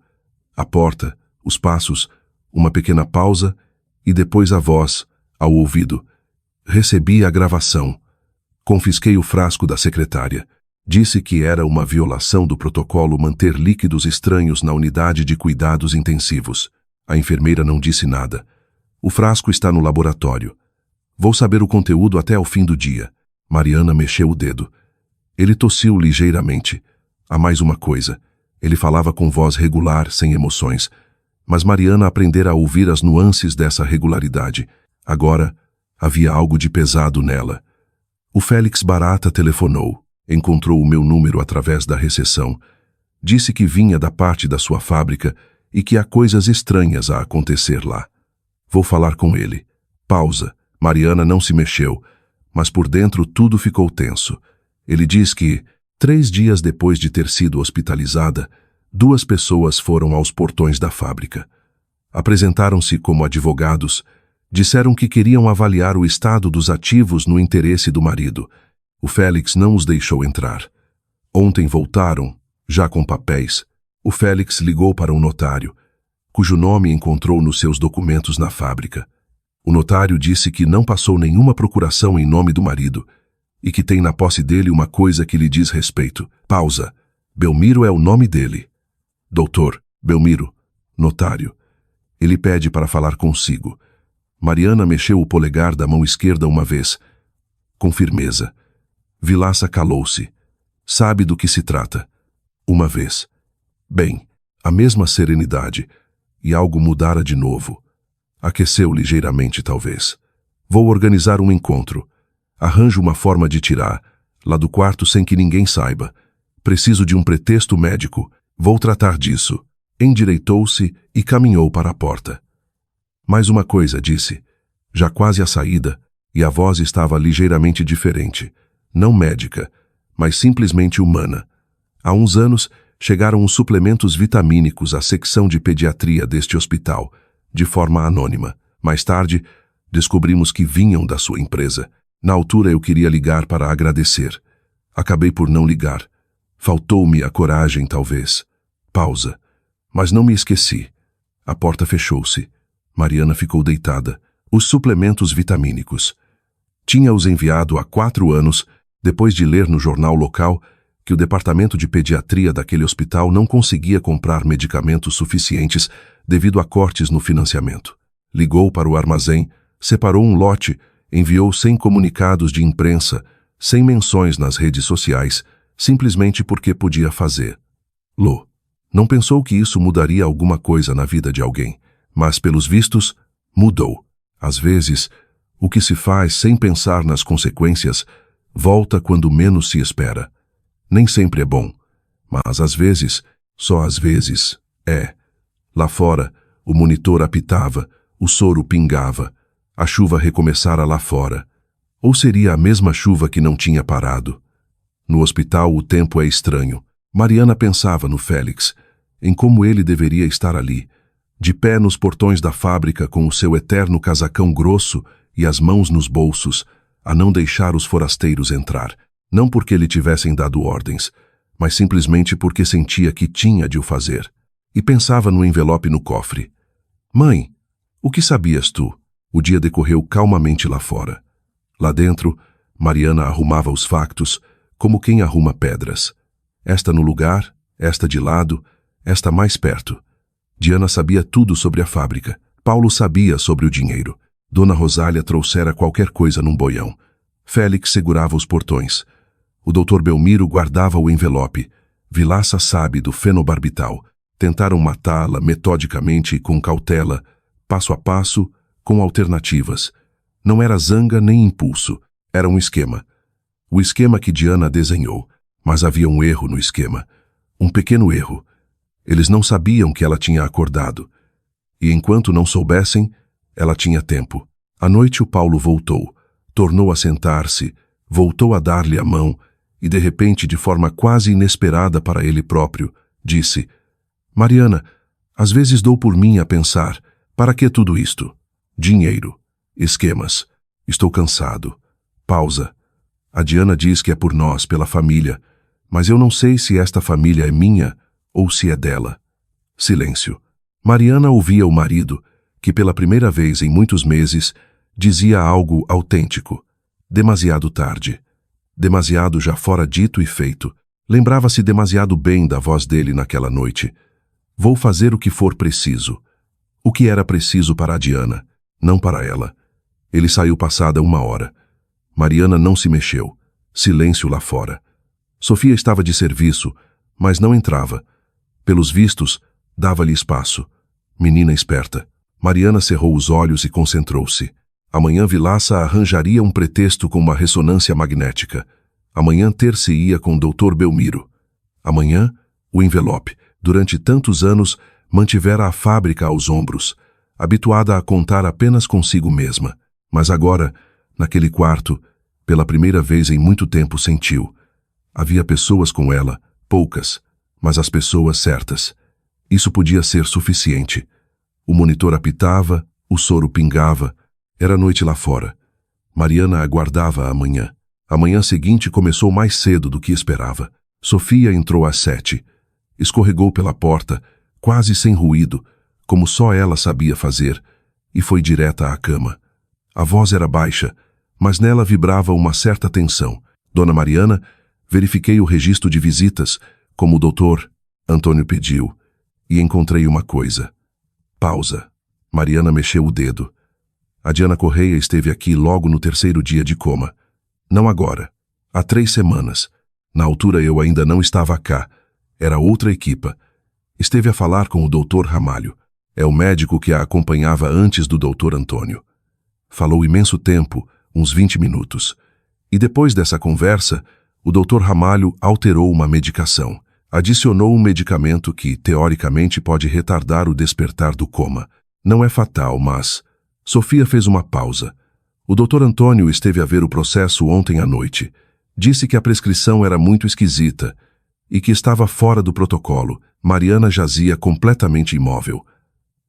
A porta, os passos, uma pequena pausa e depois a voz, ao ouvido. Recebi a gravação. Confisquei o frasco da secretária. Disse que era uma violação do protocolo manter líquidos estranhos na unidade de cuidados intensivos. A enfermeira não disse nada. O frasco está no laboratório. Vou saber o conteúdo até ao fim do dia. Mariana mexeu o dedo. Ele tossiu ligeiramente. Há mais uma coisa. Ele falava com voz regular, sem emoções. Mas Mariana aprendera a ouvir as nuances dessa regularidade. Agora, havia algo de pesado nela. O Félix Barata telefonou. Encontrou o meu número através da recepção. Disse que vinha da parte da sua fábrica e que há coisas estranhas a acontecer lá. Vou falar com ele. Pausa. Mariana não se mexeu, mas por dentro tudo ficou tenso. Ele diz que, 3 dias depois de ter sido hospitalizada, 2 pessoas foram aos portões da fábrica. Apresentaram-se como advogados, disseram que queriam avaliar o estado dos ativos no interesse do marido. O Félix não os deixou entrar. Ontem voltaram, já com papéis. O Félix ligou para um notário, cujo nome encontrou nos seus documentos na fábrica. O notário disse que não passou nenhuma procuração em nome do marido e que tem na posse dele uma coisa que lhe diz respeito. Pausa. Belmiro é o nome dele. Doutor, Belmiro, notário. Ele pede para falar consigo. Mariana mexeu o polegar da mão esquerda uma vez, com firmeza. Vilaça calou-se. Sabe do que se trata. Uma vez. Bem, a mesma serenidade, e algo mudara de novo. Aqueceu ligeiramente, talvez. Vou organizar um encontro. Arranjo uma forma de tirar, lá do quarto sem que ninguém saiba. Preciso de um pretexto médico. Vou tratar disso. Endireitou-se e caminhou para a porta. Mais uma coisa, disse, já quase à saída, e a voz estava ligeiramente diferente. Não médica, mas simplesmente humana. Há uns anos, chegaram os suplementos vitamínicos à secção de pediatria deste hospital, de forma anônima. Mais tarde, descobrimos que vinham da sua empresa. Na altura eu queria ligar para agradecer. Acabei por não ligar. Faltou-me a coragem, talvez. Pausa. Mas não me esqueci. A porta fechou-se. Mariana ficou deitada. Os suplementos vitamínicos. Tinha-os enviado há 4 anos, depois de ler no jornal local que o departamento de pediatria daquele hospital não conseguia comprar medicamentos suficientes devido a cortes no financiamento. Ligou para o armazém, separou um lote, enviou 100 comunicados de imprensa, sem menções nas redes sociais, simplesmente porque podia fazer. Não pensou que isso mudaria alguma coisa na vida de alguém, mas, pelos vistos, mudou. Às vezes, o que se faz sem pensar nas consequências volta quando menos se espera. Nem sempre é bom, mas às vezes, só às vezes, é. Lá fora, o monitor apitava, o soro pingava, a chuva recomeçara lá fora. Ou seria a mesma chuva que não tinha parado? No hospital o tempo é estranho. Mariana pensava no Félix, em como ele deveria estar ali, de pé nos portões da fábrica com o seu eterno casacão grosso e as mãos nos bolsos, a não deixar os forasteiros entrar. Não porque lhe tivessem dado ordens, mas simplesmente porque sentia que tinha de o fazer. E pensava no envelope no cofre. Mãe, o que sabias tu? O dia decorreu calmamente lá fora. Lá dentro, Mariana arrumava os factos, como quem arruma pedras. Esta no lugar, esta de lado, esta mais perto. Diana sabia tudo sobre a fábrica. Paulo sabia sobre o dinheiro. Dona Rosália trouxera qualquer coisa num boião. Félix segurava os portões. O doutor Belmiro guardava o envelope. Vilaça sabe do fenobarbital. Tentaram matá-la metodicamente e com cautela, passo a passo, com alternativas. Não era zanga nem impulso. Era um esquema. O esquema que Diana desenhou. Mas havia um erro no esquema. Um pequeno erro. Eles não sabiam que ela tinha acordado. E enquanto não soubessem, ela tinha tempo. À noite o Paulo voltou. Tornou a sentar-se. Voltou a dar-lhe a mão. E de repente, de forma quase inesperada para ele próprio, disse: Mariana, às vezes dou por mim a pensar, para que tudo isto? Dinheiro. Esquemas. Estou cansado. Pausa. A Diana diz que é por nós, pela família, mas eu não sei se esta família é minha ou se é dela. Silêncio. Mariana ouvia o marido, que pela primeira vez em muitos meses, dizia algo autêntico. Demasiado tarde. Demasiado já fora dito e feito. Lembrava-se demasiado bem da voz dele naquela noite. Vou fazer o que for preciso. O que era preciso para a Diana, não para ela. Ele saiu passada 1 hora. Mariana não se mexeu. Silêncio lá fora. Sofia estava de serviço, mas não entrava. Pelos vistos, dava-lhe espaço. Menina esperta. Mariana cerrou os olhos e concentrou-se. Amanhã Vilaça arranjaria um pretexto com uma ressonância magnética. Amanhã ter-se-ia com o doutor Belmiro. Amanhã, o envelope. Durante tantos anos, mantivera a fábrica aos ombros, habituada a contar apenas consigo mesma. Mas agora, naquele quarto, pela primeira vez em muito tempo sentiu. Havia pessoas com ela, poucas, mas as pessoas certas. Isso podia ser suficiente. O monitor apitava, o soro pingava. Era noite lá fora. Mariana aguardava a manhã. A manhã seguinte começou mais cedo do que esperava. Sofia entrou às 7. Escorregou pela porta, quase sem ruído, como só ela sabia fazer, e foi direta à cama. A voz era baixa, mas nela vibrava uma certa tensão. Dona Mariana, verifiquei o registro de visitas, como o doutor Antônio pediu, e encontrei uma coisa. Pausa. Mariana mexeu o dedo. A Diana Correia esteve aqui logo no terceiro dia de coma. Não agora. Há 3 semanas. Na altura eu ainda não estava cá. Era outra equipa. Esteve a falar com o doutor Ramalho. É o médico que a acompanhava antes do doutor Antônio. Falou imenso tempo, uns 20 minutos. E depois dessa conversa, o doutor Ramalho alterou uma medicação. Adicionou um medicamento que, teoricamente, pode retardar o despertar do coma. Não é fatal, mas... Sofia fez uma pausa. O doutor Antônio esteve a ver o processo ontem à noite. Disse que a prescrição era muito esquisita e que estava fora do protocolo. Mariana jazia completamente imóvel.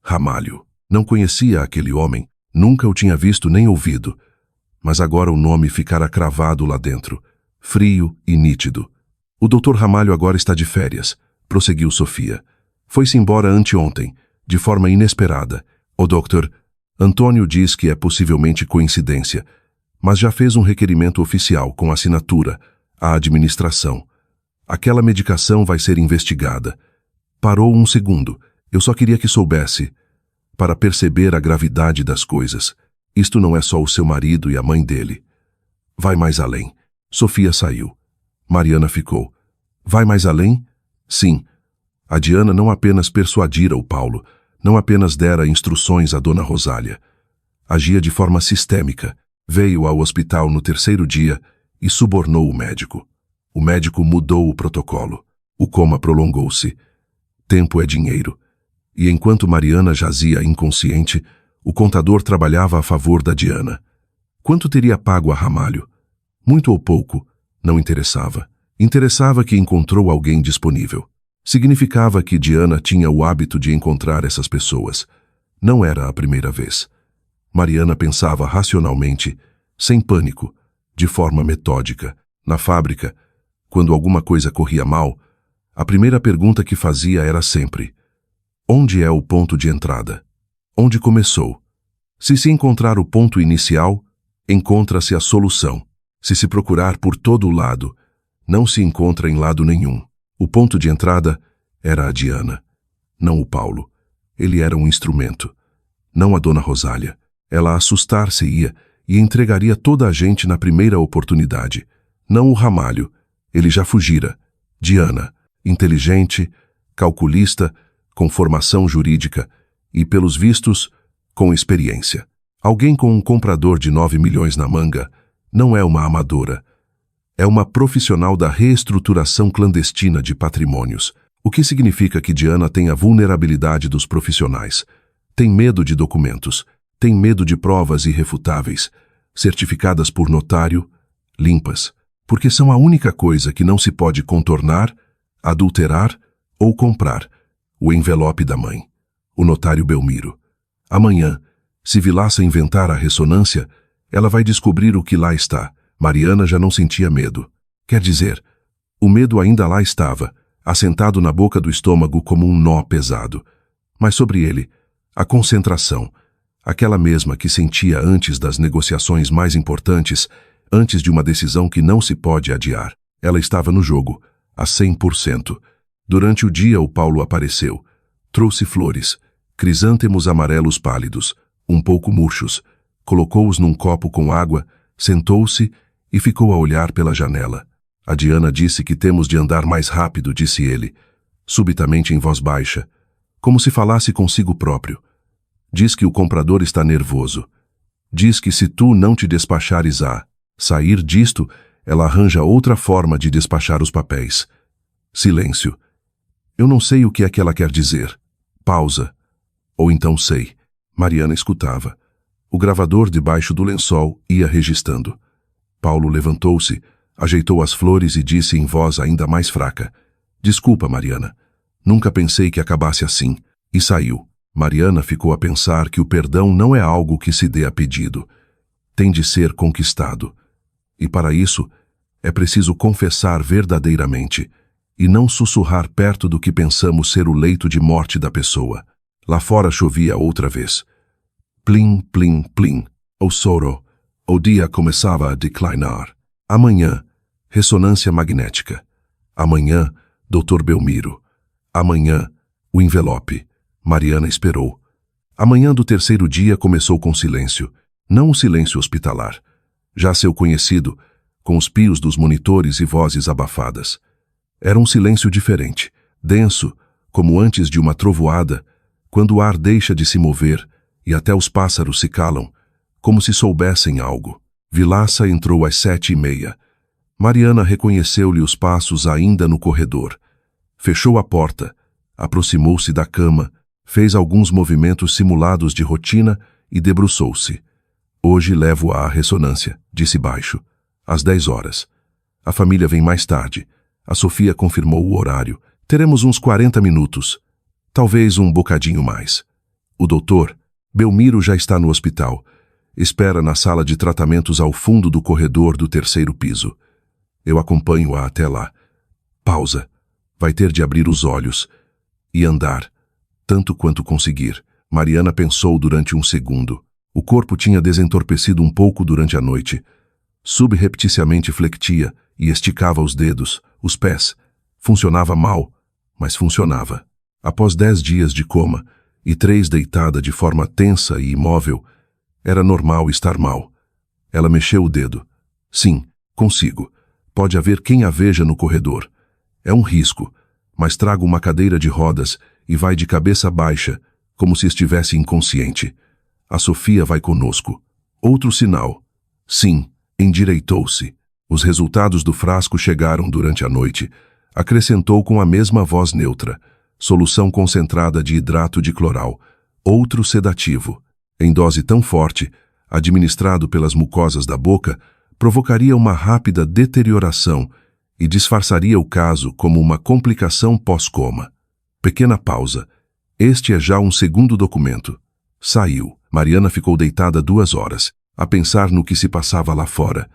Ramalho. Não conhecia aquele homem, nunca o tinha visto nem ouvido. Mas agora o nome ficara cravado lá dentro, frio e nítido. O doutor Ramalho agora está de férias, prosseguiu Sofia. Foi-se embora anteontem, de forma inesperada. O doutor Antônio diz que é possivelmente coincidência, mas já fez um requerimento oficial com assinatura à administração. Aquela medicação vai ser investigada. Parou um segundo. Eu só queria que soubesse, para perceber a gravidade das coisas. Isto não é só o seu marido e a mãe dele. Vai mais além. Sofia saiu. Mariana ficou. Vai mais além? Sim. A Diana não apenas persuadira o Paulo, não apenas dera instruções à dona Rosália. Agia de forma sistêmica. Veio ao hospital no terceiro dia e subornou o médico. O médico mudou o protocolo. O coma prolongou-se. Tempo é dinheiro. E enquanto Mariana jazia inconsciente, o contador trabalhava a favor da Diana. Quanto teria pago a Ramalho? Muito ou pouco? Não interessava. Interessava que encontrou alguém disponível. Significava que Diana tinha o hábito de encontrar essas pessoas. Não era a primeira vez. Mariana pensava racionalmente, sem pânico, de forma metódica. Na fábrica, quando alguma coisa corria mal, a primeira pergunta que fazia era sempre: onde é o ponto de entrada? Onde começou? Se encontrar o ponto inicial, encontra-se a solução. Se procurar por todo o lado, não se encontra em lado nenhum. O ponto de entrada era a Diana, não o Paulo. Ele era um instrumento. Não a dona Rosália. Ela assustar-se-ia e entregaria toda a gente na primeira oportunidade. Não o Ramalho. Ele já fugira. Diana, inteligente, calculista, com formação jurídica e, pelos vistos, com experiência. Alguém com um comprador de 9 milhões na manga não é uma amadora. É uma profissional da reestruturação clandestina de patrimônios, o que significa que Diana tem a vulnerabilidade dos profissionais. Tem medo de documentos, tem medo de provas irrefutáveis, certificadas por notário, limpas, porque são a única coisa que não se pode contornar, adulterar ou comprar. O envelope da mãe, o notário Belmiro. Amanhã, se Vilaça inventar a ressonância, ela vai descobrir o que lá está. Mariana já não sentia medo. Quer dizer, o medo ainda lá estava, assentado na boca do estômago como um nó pesado. Mas sobre ele, a concentração, aquela mesma que sentia antes das negociações mais importantes, antes de uma decisão que não se pode adiar. Ela estava no jogo, a 100%. Durante o dia o Paulo apareceu. Trouxe flores, crisântemos amarelos pálidos, um pouco murchos. Colocou-os num copo com água, sentou-se e ficou a olhar pela janela. A Diana disse que temos de andar mais rápido, disse ele, subitamente em voz baixa, como se falasse consigo próprio. Diz que o comprador está nervoso. Diz que se tu não te despachares a sair disto, ela arranja outra forma de despachar os papéis. Silêncio. Eu não sei o que é que ela quer dizer. Pausa. Ou então sei. Mariana escutava. O gravador debaixo do lençol ia registrando. Paulo levantou-se, ajeitou as flores e disse em voz ainda mais fraca: Desculpa, Mariana. Nunca pensei que acabasse assim. E saiu. Mariana ficou a pensar que o perdão não é algo que se dê a pedido. Tem de ser conquistado. E para isso, é preciso confessar verdadeiramente e não sussurrar perto do que pensamos ser o leito de morte da pessoa. Lá fora chovia outra vez. Plim, plim, plim. O soro. O dia começava a declinar. Amanhã, ressonância magnética. Amanhã, Dr. Belmiro. Amanhã, o envelope. Mariana esperou. A manhã do terceiro dia começou com silêncio, não o silêncio hospitalar, já seu conhecido, com os pios dos monitores e vozes abafadas. Era um silêncio diferente, denso, como antes de uma trovoada, quando o ar deixa de se mover e até os pássaros se calam, como se soubessem algo. Vilaça entrou às 7h30. Mariana reconheceu-lhe os passos ainda no corredor. Fechou a porta, aproximou-se da cama, fez alguns movimentos simulados de rotina e debruçou-se. Hoje levo-a à ressonância, disse baixo. Às 10 horas. A família vem mais tarde. A Sofia confirmou o horário. Teremos uns 40 minutos. Talvez um bocadinho mais. O doutor, Belmiro, já está no hospital. Espera na sala de tratamentos ao fundo do corredor do terceiro piso. Eu acompanho-a até lá. Pausa. Vai ter de abrir os olhos e andar, tanto quanto conseguir. Mariana pensou durante um segundo. O corpo tinha desentorpecido um pouco durante a noite. Subrepticiamente flectia e esticava os dedos, os pés. Funcionava mal, mas funcionava. Após 10 dias de coma e 3 deitada de forma tensa e imóvel, era normal estar mal. Ela mexeu o dedo. Sim, consigo. Pode haver quem a veja no corredor. É um risco, mas trago uma cadeira de rodas e vai de cabeça baixa, como se estivesse inconsciente. A Sofia vai conosco. Outro sinal. Sim, endireitou-se. Os resultados do frasco chegaram durante a noite. Acrescentou com a mesma voz neutra. Solução concentrada de hidrato de cloral. Outro sedativo. Em dose tão forte, administrado pelas mucosas da boca, provocaria uma rápida deterioração e disfarçaria o caso como uma complicação pós-coma. Pequena pausa. Este é já um segundo documento. Saiu. Mariana ficou deitada 2 horas, a pensar no que se passava lá fora.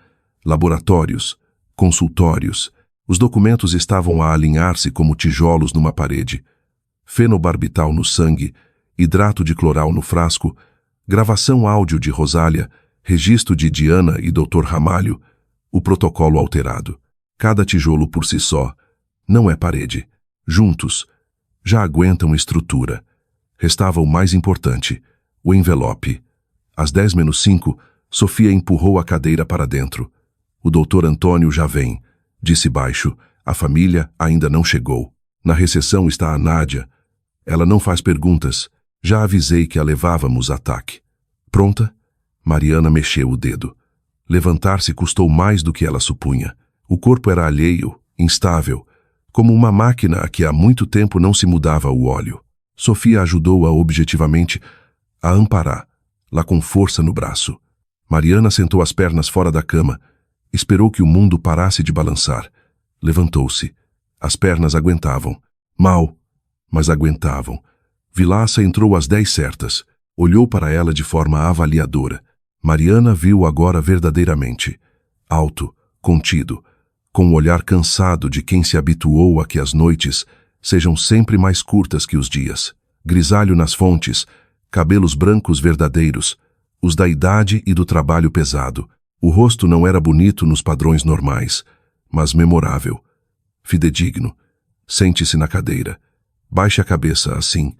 Laboratórios, consultórios. Os documentos estavam a alinhar-se como tijolos numa parede. Fenobarbital no sangue, hidrato de cloral no frasco, gravação áudio de Rosália, registro de Diana e Dr. Ramalho, o protocolo alterado. Cada tijolo por si só não é parede. Juntos, já aguentam estrutura. Restava o mais importante, o envelope. Às 10:05, Sofia empurrou a cadeira para dentro. O doutor Antônio já vem, disse baixo. A família ainda não chegou. Na recepção está a Nádia. Ela não faz perguntas. Já avisei que a levávamos a TAC. Pronta? Mariana mexeu o dedo. Levantar-se custou mais do que ela supunha. O corpo era alheio, instável, como uma máquina a que há muito tempo não se mudava o óleo. Sofia ajudou-a objetivamente a amparar, lá com força no braço. Mariana sentou as pernas fora da cama, esperou que o mundo parasse de balançar. Levantou-se. As pernas aguentavam. Mal, mas aguentavam. Vilaça entrou às 10 certas. Olhou para ela de forma avaliadora. Mariana viu agora verdadeiramente. Alto, contido, com o olhar cansado de quem se habituou a que as noites sejam sempre mais curtas que os dias. Grisalho nas fontes, cabelos brancos verdadeiros, os da idade e do trabalho pesado. O rosto não era bonito nos padrões normais, mas memorável. Fidedigno. Sente-se na cadeira. Baixe a cabeça, assim.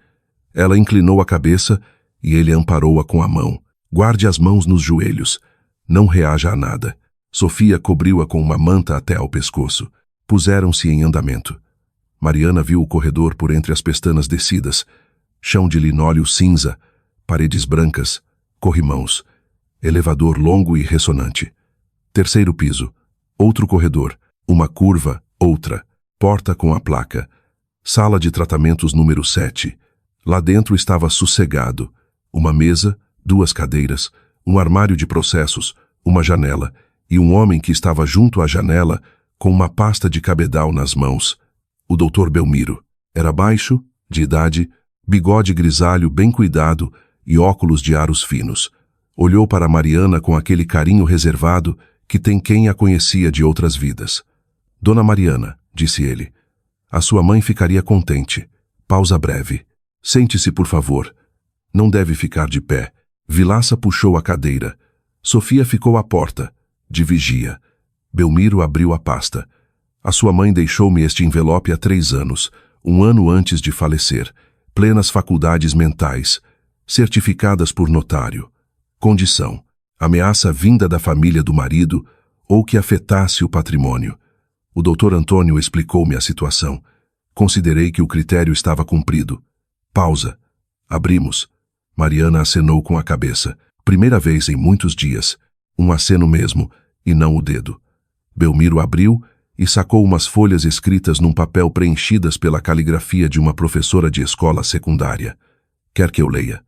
Ela inclinou a cabeça e ele amparou-a com a mão. Guarde as mãos nos joelhos. Não reaja a nada. Sofia cobriu-a com uma manta até ao pescoço. Puseram-se em andamento. Mariana viu o corredor por entre as pestanas descidas. Chão de linóleo cinza, paredes brancas, corrimãos. Elevador longo e ressonante. Terceiro piso. Outro corredor. Uma curva, outra. Porta com a placa. Sala de tratamentos número 7. Lá dentro estava sossegado. Uma mesa, 2 cadeiras, um armário de processos, uma janela e um homem que estava junto à janela com uma pasta de cabedal nas mãos. O Dr. Belmiro. Era baixo, de idade, bigode grisalho bem cuidado e óculos de aros finos. Olhou para Mariana com aquele carinho reservado que tem quem a conhecia de outras vidas. Dona Mariana, disse ele, a sua mãe ficaria contente. Pausa breve. Sente-se, por favor. Não deve ficar de pé. Vilaça puxou a cadeira. Sofia ficou à porta, de vigia. Belmiro abriu a pasta. A sua mãe deixou-me este envelope há 3 anos, um ano antes de falecer, plenas faculdades mentais, certificadas por notário. Condição: ameaça vinda da família do marido ou que afetasse o patrimônio. O Dr. Antônio explicou-me a situação. Considerei que o critério estava cumprido. Pausa. Abrimos. Mariana acenou com a cabeça. Primeira vez em muitos dias. Um aceno mesmo, e não o dedo. Belmiro abriu e sacou umas folhas escritas num papel preenchidas pela caligrafia de uma professora de escola secundária. Quer que eu leia?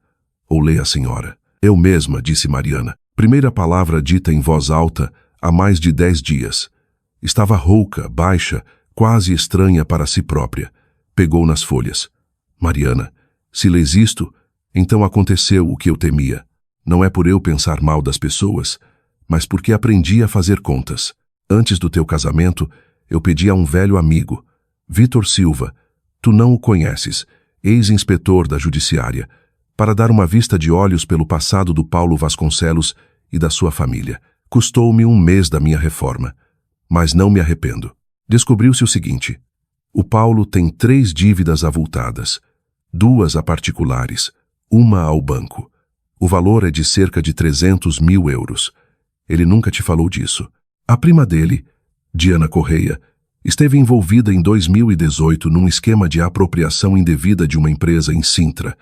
Ou leia a senhora? Eu mesma, disse Mariana. Primeira palavra dita em voz alta há mais de 10 dias. Estava rouca, baixa, quase estranha para si própria. Pegou nas folhas. Mariana, se lês isto, então aconteceu o que eu temia. Não é por eu pensar mal das pessoas, mas porque aprendi a fazer contas. Antes do teu casamento, eu pedi a um velho amigo, Vitor Silva, tu não o conheces, ex-inspetor da Judiciária, para dar uma vista de olhos pelo passado do Paulo Vasconcelos e da sua família. Custou-me 1 mês da minha reforma, mas não me arrependo. Descobriu-se o seguinte: o Paulo tem 3 dívidas avultadas, 2 a particulares, 1 ao banco. O valor é de cerca de 300 mil euros. Ele nunca te falou disso. A prima dele, Diana Correia, esteve envolvida em 2018 num esquema de apropriação indevida de uma empresa em Sintra.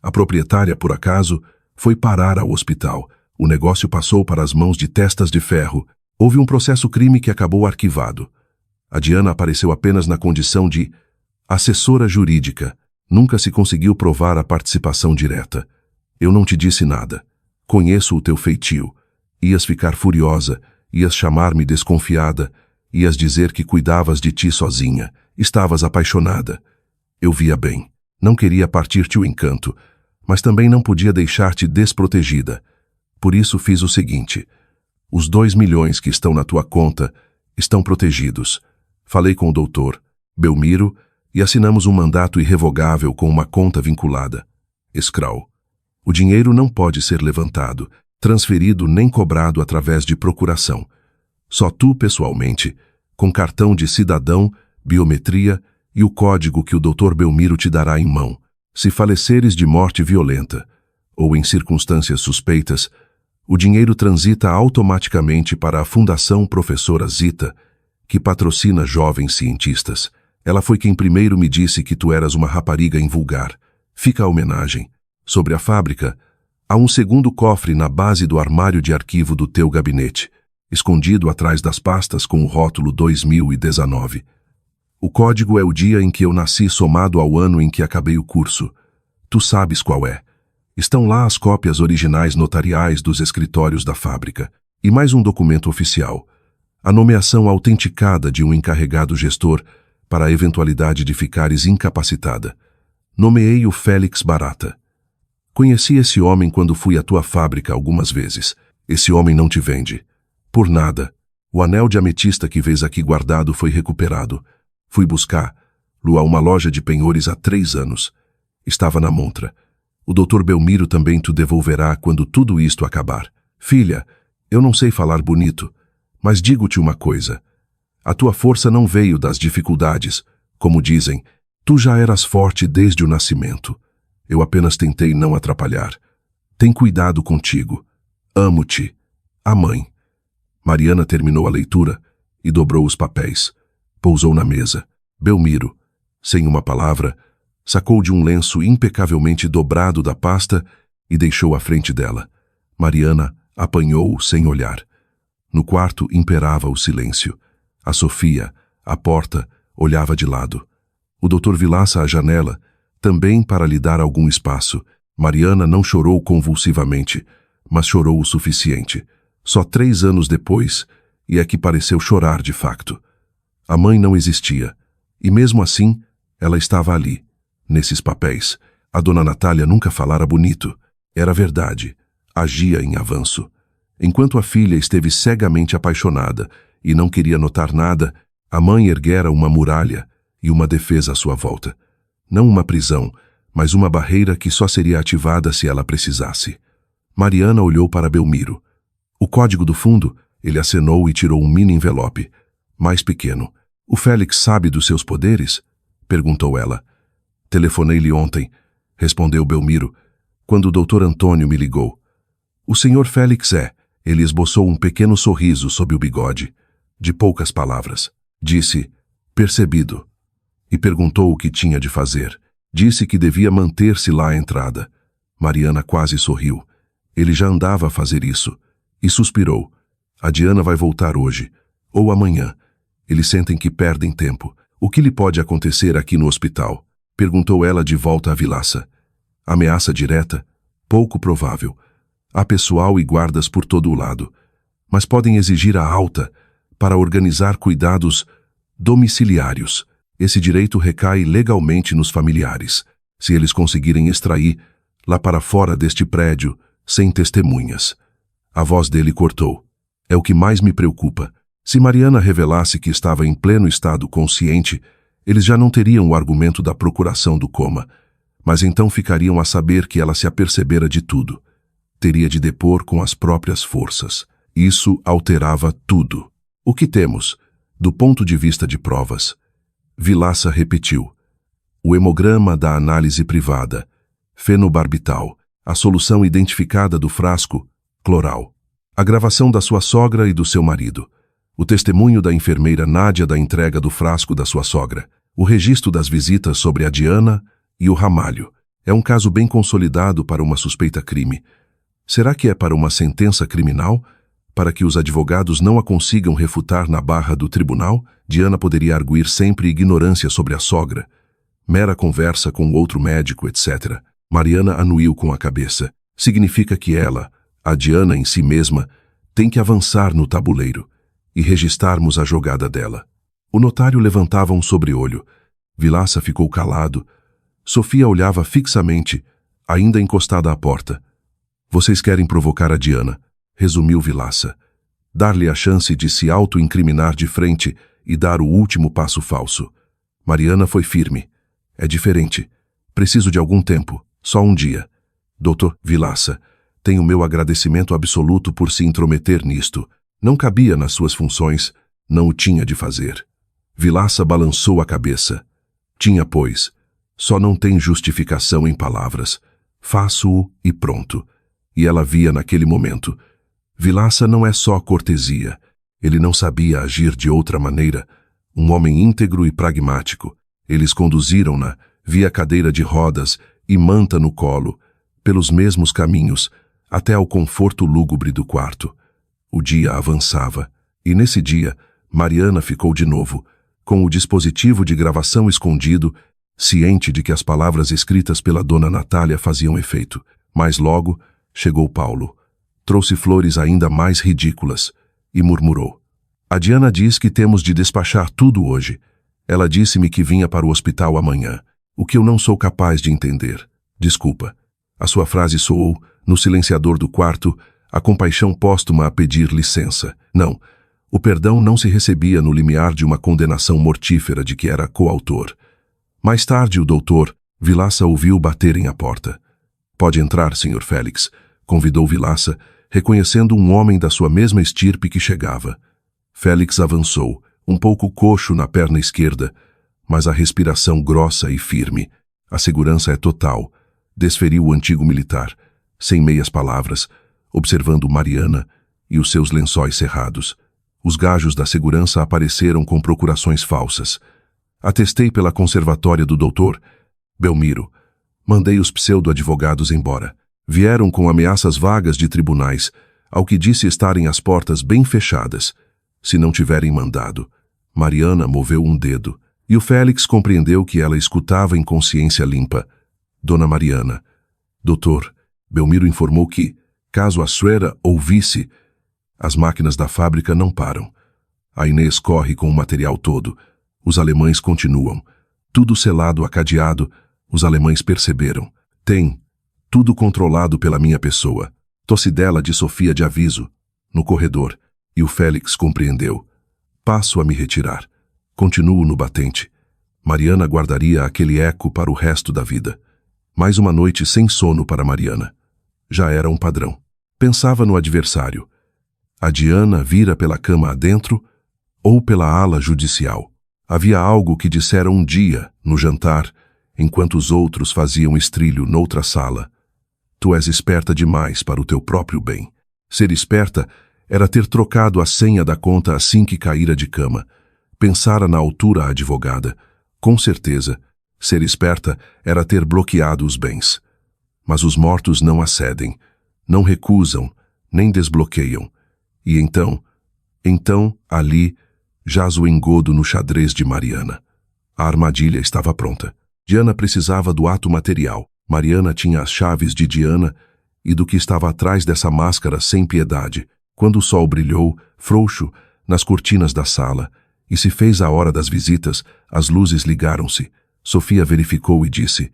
A proprietária, por acaso, foi parar ao hospital. O negócio passou para as mãos de testas de ferro. Houve um processo-crime que acabou arquivado. A Diana apareceu apenas na condição de assessora jurídica. Nunca se conseguiu provar a participação direta. Eu não te disse nada. Conheço o teu feitio. Ias ficar furiosa, ias chamar-me desconfiada, ias dizer que cuidavas de ti sozinha. Estavas apaixonada. Eu via bem. Não queria partir-te o encanto, mas também não podia deixar-te desprotegida. Por isso fiz o seguinte: os 2 milhões que estão na tua conta estão protegidos. Falei com o doutor Belmiro e assinamos um mandato irrevogável com uma conta vinculada. Escral. O dinheiro não pode ser levantado, transferido nem cobrado através de procuração. Só tu, pessoalmente, com cartão de cidadão, biometria e o código que o Dr. Belmiro te dará em mão. Se faleceres de morte violenta ou em circunstâncias suspeitas, o dinheiro transita automaticamente para a Fundação Professora Zita, que patrocina jovens cientistas. Ela foi quem primeiro me disse que tu eras uma rapariga invulgar. Fica a homenagem. Sobre a fábrica, há um segundo cofre na base do armário de arquivo do teu gabinete, escondido atrás das pastas com o rótulo 2019. O código é o dia em que eu nasci somado ao ano em que acabei o curso. Tu sabes qual é. Estão lá as cópias originais notariais dos escritórios da fábrica e mais um documento oficial, a nomeação autenticada de um encarregado gestor para a eventualidade de ficares incapacitada. Nomeei o Félix Barata. Conheci esse homem quando fui à tua fábrica algumas vezes. Esse homem não te vende. Por nada. O anel de ametista que vês aqui guardado foi recuperado. Fui buscar-lo a uma loja de penhores há 3 anos. Estava na montra. O Dr. Belmiro também te devolverá quando tudo isto acabar. Filha, eu não sei falar bonito, mas digo-te uma coisa. A tua força não veio das dificuldades. Como dizem, tu já eras forte desde o nascimento. Eu apenas tentei não atrapalhar. Tem cuidado contigo. Amo-te. A mãe. Mariana terminou a leitura e dobrou os papéis. Pousou na mesa. Belmiro, sem uma palavra, sacou de um lenço impecavelmente dobrado da pasta e deixou à frente dela. Mariana apanhou-o sem olhar. No quarto imperava o silêncio. A Sofia, à porta, olhava de lado. O Dr. Vilaça à janela, também para lhe dar algum espaço. Mariana não chorou convulsivamente, mas chorou o suficiente. Só 3 anos depois, e é que pareceu chorar de facto. A mãe não existia, e mesmo assim, ela estava ali, nesses papéis. A dona Natália nunca falara bonito. Era verdade. Agia em avanço. Enquanto a filha esteve cegamente apaixonada e não queria notar nada, a mãe erguera uma muralha e uma defesa à sua volta. Não uma prisão, mas uma barreira que só seria ativada se ela precisasse. Mariana olhou para Belmiro. O código do fundo, ele acenou e tirou um mini envelope, mais pequeno. O Félix sabe dos seus poderes? Perguntou ela. Telefonei-lhe ontem, respondeu Belmiro, quando o Dr. Antônio me ligou. O Sr. Félix é. Ele esboçou um pequeno sorriso sob o bigode, de poucas palavras. Disse, percebido. E perguntou o que tinha de fazer. Disse que devia manter-se lá à entrada. Mariana quase sorriu. Ele já andava a fazer isso. E suspirou. A Diana vai voltar hoje, ou amanhã. Eles sentem que perdem tempo. O que lhe pode acontecer aqui no hospital? Perguntou ela de volta a Vilaça. Ameaça direta? Pouco provável. Há pessoal e guardas por todo o lado. Mas podem exigir a alta para organizar cuidados domiciliários. Esse direito recai legalmente nos familiares, se eles conseguirem extrair, lá para fora deste prédio, sem testemunhas. A voz dele cortou. É o que mais me preocupa. Se Mariana revelasse que estava em pleno estado consciente, eles já não teriam o argumento da procuração do coma, mas então ficariam a saber que ela se apercebera de tudo. Teria de depor com as próprias forças. Isso alterava tudo. O que temos, do ponto de vista de provas? Vilaça repetiu. O hemograma da análise privada, fenobarbital, a solução identificada do frasco, cloral. A gravação da sua sogra e do seu marido. O testemunho da enfermeira Nádia da entrega do frasco da sua sogra. O registro das visitas sobre a Diana e o Ramalho. É um caso bem consolidado para uma suspeita crime. Será que é para uma sentença criminal? Para que os advogados não a consigam refutar na barra do tribunal? Diana poderia arguir sempre ignorância sobre a sogra. Mera conversa com outro médico, etc. Mariana anuiu com a cabeça. Significa que ela, a Diana em si mesma, tem que avançar no tabuleiro e registarmos a jogada dela. O notário levantava um sobreolho. Vilaça ficou calado. Sofia olhava fixamente, ainda encostada à porta. Vocês querem provocar a Diana, resumiu Vilaça. Dar-lhe a chance de se auto-incriminar de frente e dar o último passo falso. Mariana foi firme. É diferente. Preciso de algum tempo, só um dia. Doutor Vilaça, tenho meu agradecimento absoluto por se intrometer nisto. Não cabia nas suas funções, não o tinha de fazer. Vilaça balançou a cabeça. Tinha, pois. Só não tem justificação em palavras. Faço-o e pronto. E ela via naquele momento. Vilaça não é só cortesia. Ele não sabia agir de outra maneira. Um homem íntegro e pragmático. Eles conduziram-na, via cadeira de rodas e manta no colo, pelos mesmos caminhos, até ao conforto lúgubre do quarto. O dia avançava, e nesse dia, Mariana ficou de novo, com o dispositivo de gravação escondido, ciente de que as palavras escritas pela dona Natália faziam efeito. Mas logo chegou Paulo. Trouxe flores ainda mais ridículas e murmurou. A Diana diz que temos de despachar tudo hoje. Ela disse-me que vinha para o hospital amanhã, o que eu não sou capaz de entender. Desculpa. A sua frase soou, no silenciador do quarto, a compaixão póstuma a pedir licença. Não, o perdão não se recebia no limiar de uma condenação mortífera de que era coautor. Mais tarde o doutor Vilaça ouviu baterem à porta. Pode entrar, Sr. Félix, convidou Vilaça, reconhecendo um homem da sua mesma estirpe que chegava. Félix avançou, um pouco coxo na perna esquerda, mas a respiração grossa e firme. A segurança é total, desferiu o antigo militar, sem meias palavras, observando Mariana e os seus lençóis cerrados. Os gajos da segurança apareceram com procurações falsas. Atestei pela conservatória do doutor Belmiro. Mandei os pseudo-advogados embora. Vieram com ameaças vagas de tribunais, ao que disse estarem as portas bem fechadas, se não tiverem mandado. Mariana moveu um dedo, e o Félix compreendeu que ela escutava em consciência limpa. Dona Mariana. Doutor, Belmiro informou que, caso a Suera ouvisse, as máquinas da fábrica não param. A Inês corre com o material todo. Os alemães continuam. Tudo selado a cadeado, os alemães perceberam. Tem tudo controlado pela minha pessoa. Tossidela de Sofia de aviso, no corredor, e o Félix compreendeu. Passo a me retirar. Continuo no batente. Mariana guardaria aquele eco para o resto da vida. Mais uma noite sem sono para Mariana. Já era um padrão. Pensava no adversário. A Diana vira pela cama adentro ou pela ala judicial. Havia algo que disseram um dia, no jantar, enquanto os outros faziam estrilho noutra sala. Tu és esperta demais para o teu próprio bem. Ser esperta era ter trocado a senha da conta assim que caíra de cama. Pensara na altura a advogada. Com certeza, ser esperta era ter bloqueado os bens. Mas os mortos não acedem, não recusam, nem desbloqueiam. E então, ali, jaz o engodo no xadrez de Mariana. A armadilha estava pronta. Diana precisava do ato material. Mariana tinha as chaves de Diana e do que estava atrás dessa máscara sem piedade. Quando o sol brilhou, frouxo, nas cortinas da sala, e se fez a hora das visitas, as luzes ligaram-se. Sofia verificou e disse: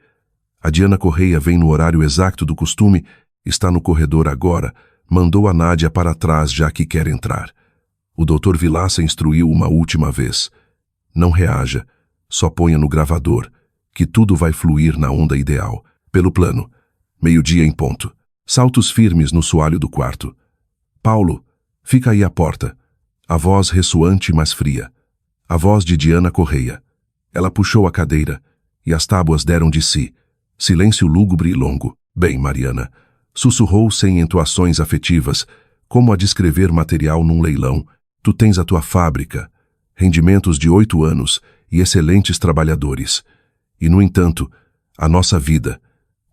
a Diana Correia vem no horário exato do costume, está no corredor agora, mandou a Nádia para trás já que quer entrar. O Dr. Vilaça instruiu uma última vez: não reaja, só ponha no gravador, que tudo vai fluir na onda ideal. Pelo plano. Meio-dia em ponto. Saltos firmes no soalho do quarto. Paulo, fica aí à porta. A voz ressoante mas fria. A voz de Diana Correia. Ela puxou a cadeira, e as tábuas deram de si. Silêncio lúgubre e longo. Bem, Mariana, sussurrou sem entoações afetivas, como a descrever material num leilão. Tu tens a tua fábrica, rendimentos de 8 anos e excelentes trabalhadores. E, no entanto, a nossa vida,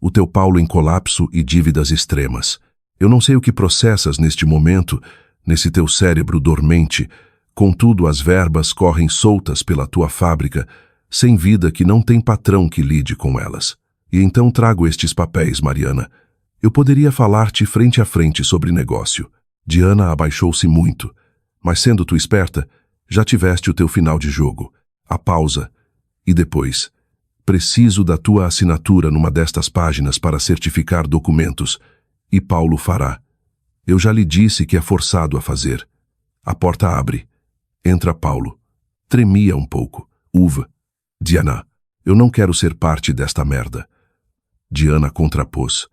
o teu Paulo em colapso e dívidas extremas. Eu não sei o que processas neste momento, nesse teu cérebro dormente, contudo as verbas correm soltas pela tua fábrica, sem vida que não tem patrão que lide com elas. E então trago estes papéis, Mariana. Eu poderia falar-te frente a frente sobre negócio. Diana abaixou-se muito, mas sendo tu esperta, já tiveste o teu final de jogo. A pausa. E depois: preciso da tua assinatura numa destas páginas para certificar documentos. E Paulo fará. Eu já lhe disse que é forçado a fazer. A porta abre. Entra Paulo. Tremia um pouco. Uva. Diana, eu não quero ser parte desta merda. Diana contrapôs.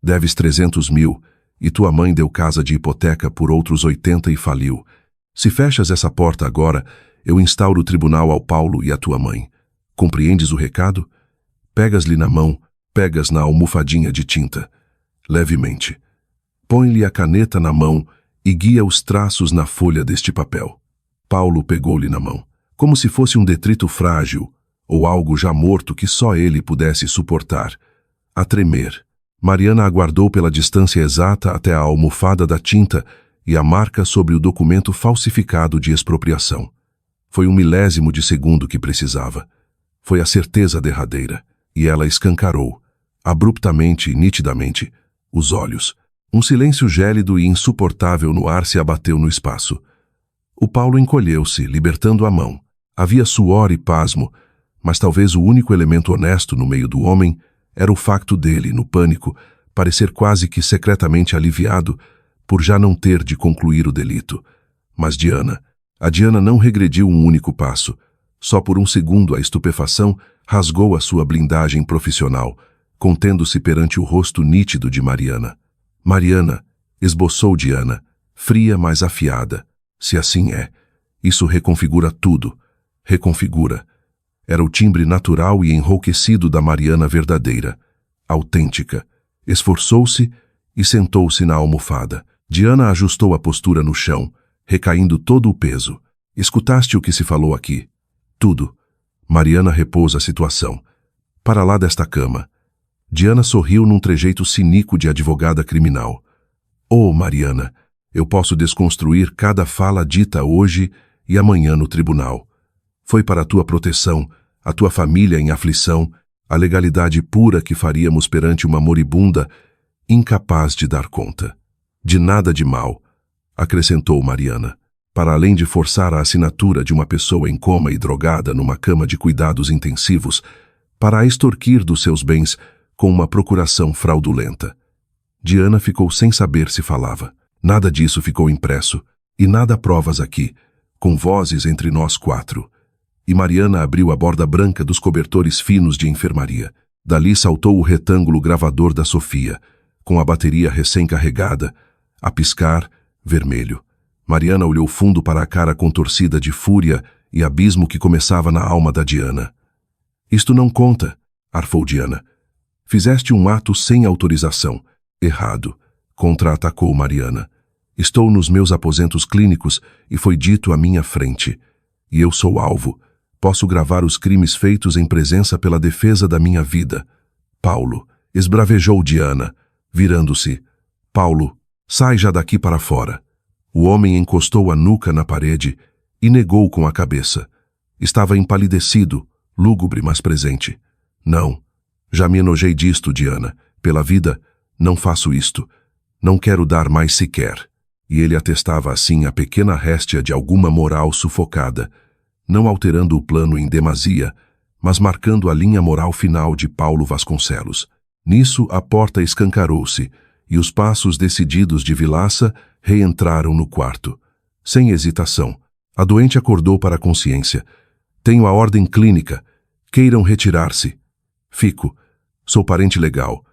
Deves 300 mil, e tua mãe deu casa de hipoteca por outros 80 e faliu. Se fechas essa porta agora, eu instauro o tribunal ao Paulo e à tua mãe. Compreendes o recado? Pegas-lhe na mão, pegas na almofadinha de tinta. Levemente. Põe-lhe a caneta na mão e guia os traços na folha deste papel. Paulo pegou-lhe na mão, como se fosse um detrito frágil, ou algo já morto que só ele pudesse suportar. A tremer. Mariana aguardou pela distância exata até a almofada da tinta e a marca sobre o documento falsificado de expropriação. Foi 1/1000 de segundo que precisava. Foi a certeza derradeira, e ela escancarou, abruptamente e nitidamente, os olhos. Um silêncio gélido e insuportável no ar se abateu no espaço. O Paulo encolheu-se, libertando a mão. Havia suor e pasmo, mas talvez o único elemento honesto no meio do homem era o facto dele, no pânico, parecer quase que secretamente aliviado por já não ter de concluir o delito. Mas a Diana não regrediu um único passo. Só por um segundo a estupefação rasgou a sua blindagem profissional, contendo-se perante o rosto nítido de Mariana. Mariana, esboçou Diana, fria mas afiada. Se assim é, isso reconfigura tudo. Reconfigura. Era o timbre natural e enrouquecido da Mariana verdadeira, autêntica. Esforçou-se e sentou-se na almofada. Diana ajustou a postura no chão, recaindo todo o peso. Escutaste o que se falou aqui? Tudo. Mariana repôs a situação. Para lá desta cama. Diana sorriu num trejeito ciníco de advogada criminal. Oh, Mariana, eu posso desconstruir cada fala dita hoje e amanhã no tribunal. Foi para a tua proteção, a tua família em aflição, a legalidade pura que faríamos perante uma moribunda incapaz de dar conta. De nada de mal, acrescentou Mariana, para além de forçar a assinatura de uma pessoa em coma e drogada numa cama de cuidados intensivos, para a extorquir dos seus bens com uma procuração fraudulenta. Diana ficou sem saber se falava. Nada disso ficou impresso, e nada provas aqui, com vozes entre nós 4. E Mariana abriu a borda branca dos cobertores finos de enfermaria. Dali saltou o retângulo gravador da Sofia, com a bateria recém-carregada, a piscar, vermelho. Mariana olhou fundo para a cara contorcida de fúria e abismo que começava na alma da Diana. Isto não conta, arfou Diana. Fizeste um ato sem autorização. Errado, contra-atacou Mariana. Estou nos meus aposentos clínicos e foi dito à minha frente. E eu sou alvo. Posso gravar os crimes feitos em presença pela defesa da minha vida. Paulo, esbravejou Diana, virando-se. Paulo, sai já daqui para fora. O homem encostou a nuca na parede e negou com a cabeça. Estava empalidecido, lúgubre, mas presente. Não, já me enojei disto, Diana. Pela vida, não faço isto. Não quero dar mais sequer. E ele atestava assim a pequena réstia de alguma moral sufocada, não alterando o plano em demasia, mas marcando a linha moral final de Paulo Vasconcelos. Nisso, a porta escancarou-se, e os passos decididos de Vilaça reentraram no quarto. Sem hesitação, a doente acordou para a consciência. Tenho a ordem clínica. Queiram retirar-se. Fico. Sou parente legal,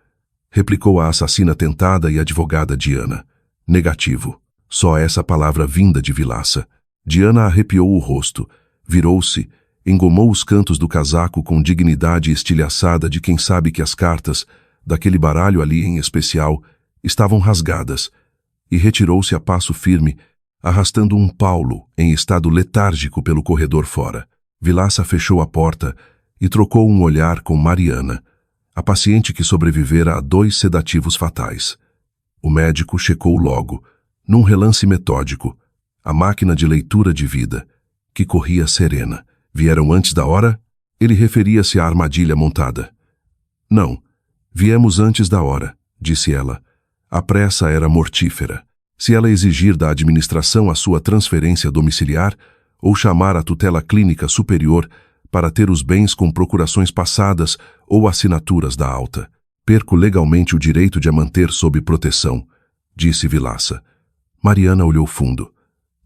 replicou a assassina tentada e advogada Diana. Negativo. Só essa palavra vinda de Vilaça. Diana arrepiou o rosto, virou-se, engomou os cantos do casaco com dignidade estilhaçada de quem sabe que as cartas, daquele baralho ali em especial, estavam rasgadas, e retirou-se a passo firme, arrastando um Paulo em estado letárgico pelo corredor fora. Vilaça fechou a porta e trocou um olhar com Mariana, a paciente que sobrevivera a 2 sedativos fatais. O médico checou logo, num relance metódico, a máquina de leitura de vida, que corria serena. Vieram antes da hora? Ele referia-se à armadilha montada. Não, viemos antes da hora, disse ela. A pressa era mortífera. Se ela exigir da administração a sua transferência domiciliar ou chamar a tutela clínica superior para ter os bens com procurações passadas ou assinaturas da alta. Perco legalmente o direito de a manter sob proteção, disse Vilaça. Mariana olhou fundo.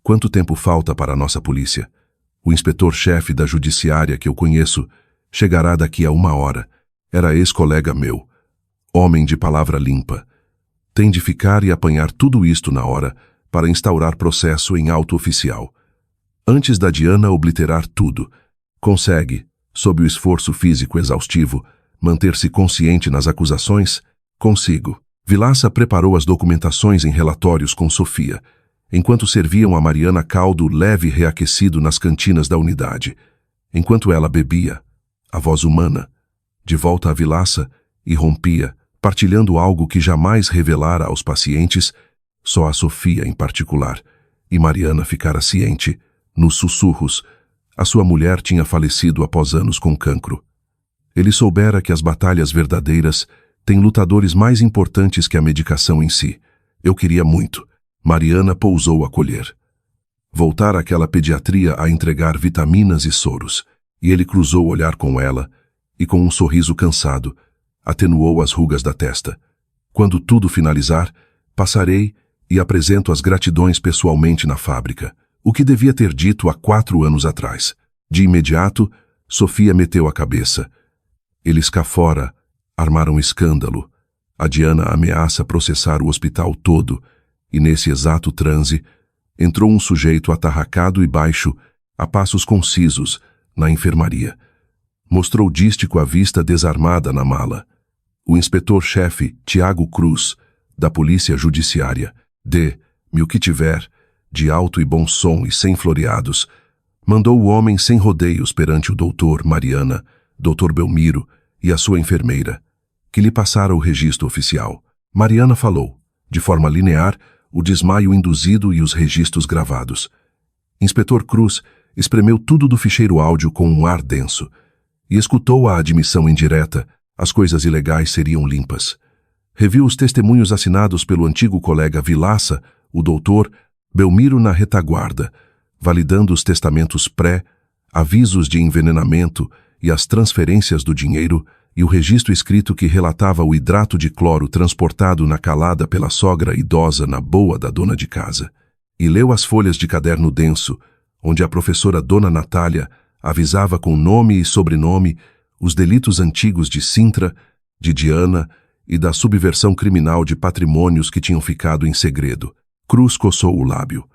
Quanto tempo falta para a nossa polícia? O inspetor-chefe da judiciária que eu conheço chegará daqui a 1 hora. Era ex-colega meu. Homem de palavra limpa. Tem de ficar e apanhar tudo isto na hora para instaurar processo em auto oficial. Antes da Diana obliterar tudo, consegue, sob o esforço físico exaustivo, manter-se consciente nas acusações? Consigo. Vilaça preparou as documentações em relatórios com Sofia, enquanto serviam a Mariana caldo leve e reaquecido nas cantinas da unidade. Enquanto ela bebia, a voz humana, de volta a Vilaça, irrompia, partilhando algo que jamais revelara aos pacientes, só a Sofia em particular, e Mariana ficara ciente, nos sussurros, a sua mulher tinha falecido após anos com cancro. Ele soubera que as batalhas verdadeiras têm lutadores mais importantes que a medicação em si. Eu queria muito. Mariana pousou a colher. Voltar àquela pediatria a entregar vitaminas e soros, e ele cruzou o olhar com ela, e com um sorriso cansado, atenuou as rugas da testa. Quando tudo finalizar, passarei e apresento as gratidões pessoalmente na fábrica, o que devia ter dito há 4 anos atrás. De imediato, Sofia meteu a cabeça. Eles cá fora armaram escândalo. A Diana ameaça processar o hospital todo, e nesse exato transe, entrou um sujeito atarracado e baixo, a passos concisos, na enfermaria. Mostrou dístico a vista desarmada na mala. O inspetor-chefe, Tiago Cruz, da Polícia Judiciária, me o que tiver, de alto e bom som e sem floreados, mandou o homem sem rodeios perante o doutor Mariana, doutor Belmiro e a sua enfermeira, que lhe passara o registro oficial. Mariana falou, de forma linear, o desmaio induzido e os registros gravados. Inspetor Cruz espremeu tudo do ficheiro áudio com um ar denso e escutou a admissão indireta, as coisas ilegais seriam limpas. Reviu os testemunhos assinados pelo antigo colega Vilaça, o doutor Belmiro na retaguarda, validando os testamentos avisos de envenenamento e as transferências do dinheiro e o registro escrito que relatava o hidrato de cloro transportado na calada pela sogra idosa na boa da dona de casa. E leu as folhas de caderno denso, onde a professora Dona Natália avisava com nome e sobrenome os delitos antigos de Sintra, de Diana e da subversão criminal de patrimônios que tinham ficado em segredo. Cruz coçou o lábio.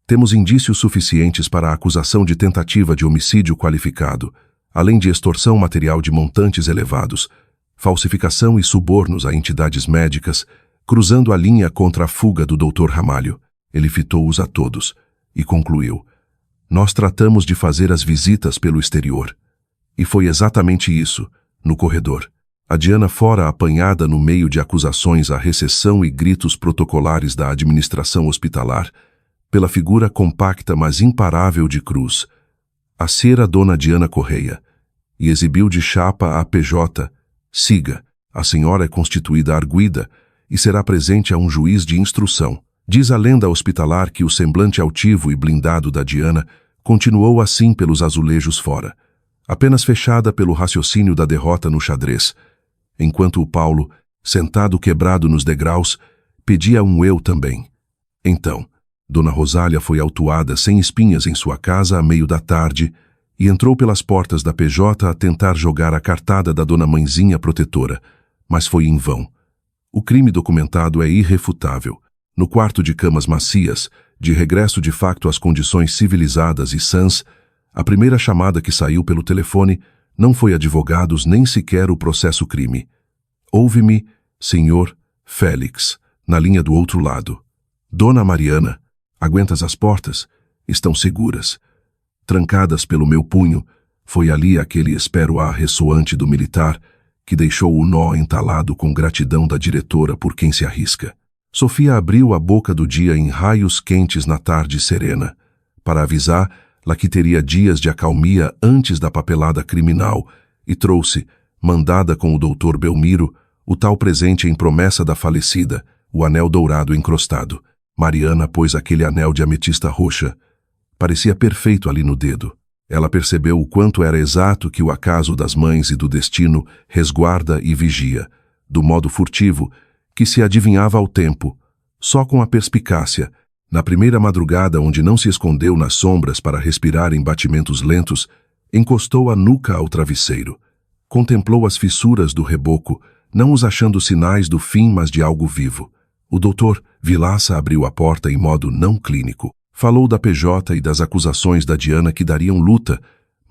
Temos indícios suficientes para a acusação de tentativa de homicídio qualificado, além de extorsão material de montantes elevados, falsificação e subornos a entidades médicas, cruzando a linha contra a fuga do Dr. Ramalho. Ele fitou-os a todos e concluiu: nós tratamos de fazer as visitas pelo exterior. E foi exatamente isso, no corredor. A Diana fora apanhada no meio de acusações à recessão e gritos protocolares da administração hospitalar, pela figura compacta mas imparável de Cruz, a ser a dona Diana Correia, e exibiu de chapa a PJ: siga, a senhora é constituída arguida e será presente a um juiz de instrução. Diz a lenda hospitalar que o semblante altivo e blindado da Diana continuou assim pelos azulejos fora, apenas fechada pelo raciocínio da derrota no xadrez, enquanto o Paulo, sentado quebrado nos degraus, pedia um eu também. Então, Dona Rosália foi autuada sem espinhas em sua casa à meio da tarde e entrou pelas portas da PJ a tentar jogar a cartada da Dona Mãezinha protetora, mas foi em vão. O crime documentado é irrefutável. No quarto de camas macias, de regresso de facto às condições civilizadas e sãs, a primeira chamada que saiu pelo telefone não foi advogados nem sequer o processo-crime. Ouve-me, senhor Félix, na linha do outro lado. Dona Mariana, aguentas as portas? Estão seguras. Trancadas pelo meu punho, foi ali aquele espero-a ressoante do militar que deixou o nó entalado com gratidão da diretora por quem se arrisca. Sofia abriu a boca do dia em raios quentes na tarde serena, para avisar-la que teria dias de acalmia antes da papelada criminal, e trouxe, mandada com o Dr. Belmiro, o tal presente em promessa da falecida, o anel dourado encrostado. Mariana pôs aquele anel de ametista roxa. Parecia perfeito ali no dedo. Ela percebeu o quanto era exato que o acaso das mães e do destino resguarda e vigia, do modo furtivo, que se adivinhava ao tempo, só com a perspicácia, na primeira madrugada onde não se escondeu nas sombras para respirar em batimentos lentos, encostou a nuca ao travesseiro. Contemplou as fissuras do reboco, não os achando sinais do fim, mas de algo vivo. O doutor Vilaça abriu a porta em modo não clínico. Falou da PJ e das acusações da Diana que dariam luta,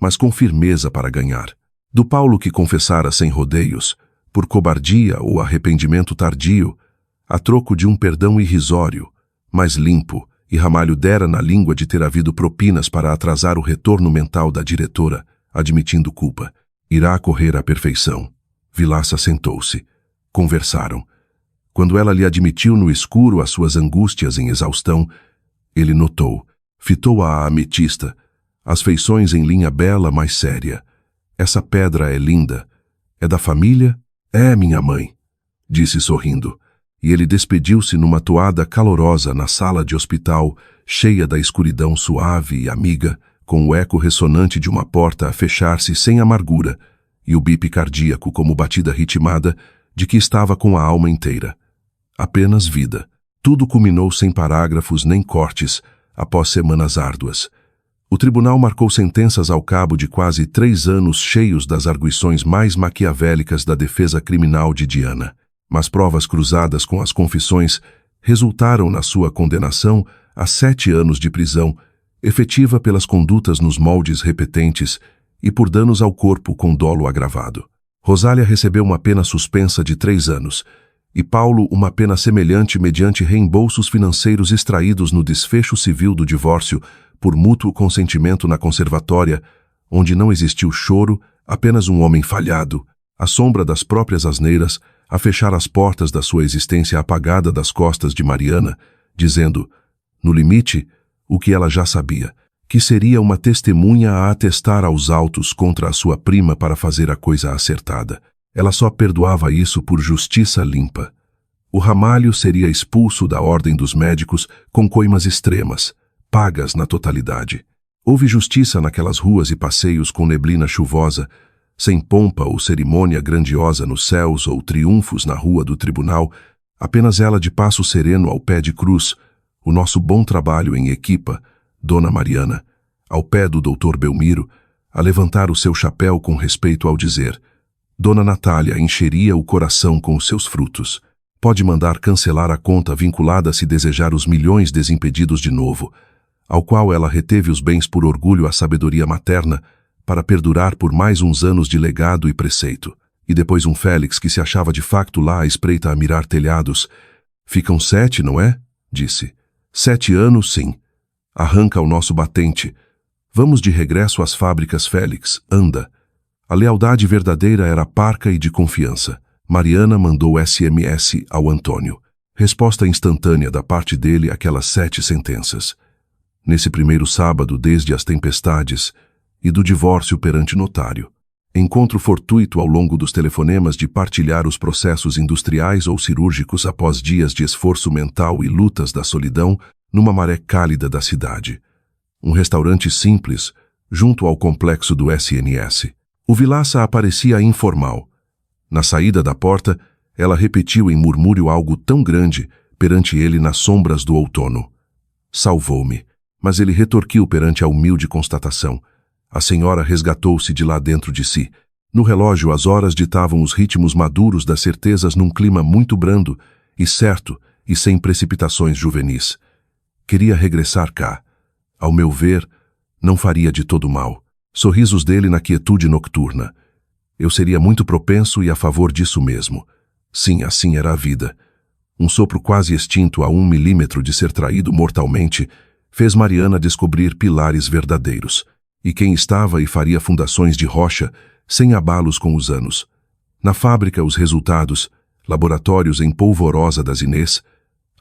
mas com firmeza para ganhar. Do Paulo que confessara sem rodeios, por cobardia ou arrependimento tardio, a troco de um perdão irrisório, mas limpo, e Ramalho dera na língua de ter havido propinas para atrasar o retorno mental da diretora, admitindo culpa. Irá correr à perfeição. Vilaça sentou-se. Conversaram. Quando ela lhe admitiu no escuro as suas angústias em exaustão, ele notou, fitou-a a ametista, as feições em linha bela, mas séria. Essa pedra é linda. É da família? É, minha mãe, disse sorrindo, e ele despediu-se numa toada calorosa na sala de hospital, cheia da escuridão suave e amiga, com o eco ressonante de uma porta a fechar-se sem amargura, e o bip cardíaco como batida ritmada de que estava com a alma inteira. Apenas vida. Tudo culminou sem parágrafos nem cortes, após semanas árduas. O tribunal marcou sentenças ao cabo de quase 3 anos cheios das arguições mais maquiavélicas da defesa criminal de Diana. Mas provas cruzadas com as confissões resultaram na sua condenação a 7 anos de prisão, efetiva pelas condutas nos moldes repetentes e por danos ao corpo com dolo agravado. Rosália recebeu uma pena suspensa de 3 anos, e Paulo uma pena semelhante mediante reembolsos financeiros extraídos no desfecho civil do divórcio por mútuo consentimento na conservatória, onde não existiu choro, apenas um homem falhado, à sombra das próprias asneiras, a fechar as portas da sua existência apagada das costas de Mariana, dizendo, no limite, o que ela já sabia, que seria uma testemunha a atestar aos autos contra a sua prima para fazer a coisa acertada. Ela só perdoava isso por justiça limpa. O Ramalho seria expulso da ordem dos médicos com coimas extremas, pagas na totalidade. Houve justiça naquelas ruas e passeios com neblina chuvosa, sem pompa ou cerimônia grandiosa nos céus ou triunfos na rua do tribunal, apenas ela de passo sereno ao pé de cruz, o nosso bom trabalho em equipa, Dona Mariana, ao pé do Dr. Belmiro, a levantar o seu chapéu com respeito ao dizer, Dona Natália encheria o coração com os seus frutos. Pode mandar cancelar a conta vinculada se desejar os milhões desimpedidos de novo. ao qual ela reteve os bens por orgulho à sabedoria materna, para perdurar por mais uns anos de legado e preceito. E depois um Félix que se achava de facto lá à espreita a mirar telhados. Ficam 7, não é? Disse. 7 anos, sim. Arranca o nosso batente. Vamos de regresso às fábricas, Félix. Anda. A lealdade verdadeira era parca e de confiança. Mariana mandou SMS ao Antônio. Resposta instantânea da parte dele àquelas 7 sentenças. Nesse primeiro sábado, desde as tempestades e do divórcio perante notário. Encontro fortuito ao longo dos telefonemas de partilhar os processos industriais ou cirúrgicos após dias de esforço mental e lutas da solidão numa maré cálida da cidade. Um restaurante simples, junto ao complexo do SNS. O Vilaça aparecia informal. Na saída da porta, ela repetiu em murmúrio algo tão grande perante ele nas sombras do outono. Salvou-me, mas ele retorquiu perante a humilde constatação. A senhora resgatou-se de lá dentro de si. No relógio, as horas ditavam os ritmos maduros das certezas num clima muito brando e certo e sem precipitações juvenis. Queria regressar cá. Ao meu ver, não faria de todo mal. Sorrisos dele na quietude nocturna. Eu seria muito propenso e a favor disso mesmo. Sim, assim era a vida. Um sopro quase extinto a 1 milímetro de ser traído mortalmente fez Mariana descobrir pilares verdadeiros. E quem estava e faria fundações de rocha, sem abalos com os anos. Na fábrica, os resultados, laboratórios em polvorosa das Inês,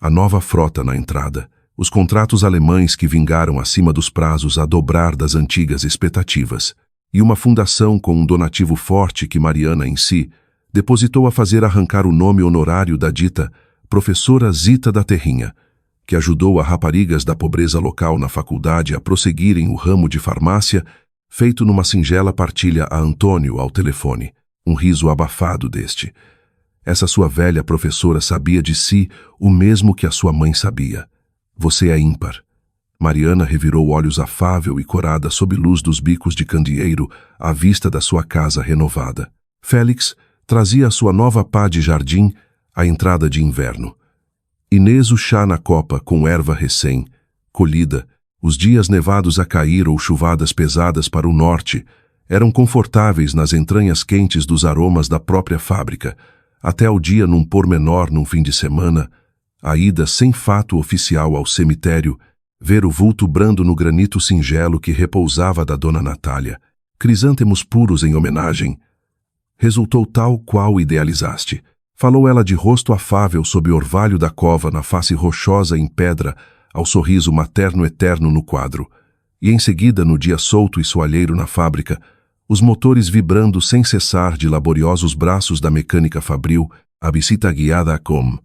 a nova frota na entrada, os contratos alemães que vingaram acima dos prazos a dobrar das antigas expectativas, e uma fundação com um donativo forte que Mariana em si depositou a fazer arrancar o nome honorário da dita professora Zita da Terrinha, que ajudou a raparigas da pobreza local na faculdade a prosseguirem o ramo de farmácia, feito numa singela partilha a Antônio ao telefone, um riso abafado deste. Essa sua velha professora sabia de si o mesmo que a sua mãe sabia. Você é ímpar. Mariana revirou olhos afável e corada sob luz dos bicos de candeeiro à vista da sua casa renovada. Félix trazia a sua nova pá de jardim à entrada de inverno. Inês o chá na copa com erva recém, colhida, os dias nevados a cair ou chuvadas pesadas para o norte, eram confortáveis nas entranhas quentes dos aromas da própria fábrica, até ao dia num pormenor num fim de semana, a ida sem fato oficial ao cemitério, ver o vulto brando no granito singelo que repousava da dona Natália, crisântemos puros em homenagem. Resultou tal qual idealizaste. Falou ela de rosto afável sob o orvalho da cova na face rochosa em pedra, ao sorriso materno eterno no quadro. E em seguida, no dia solto e soalheiro na fábrica, os motores vibrando sem cessar de laboriosos braços da mecânica fabril, a visita guiada a com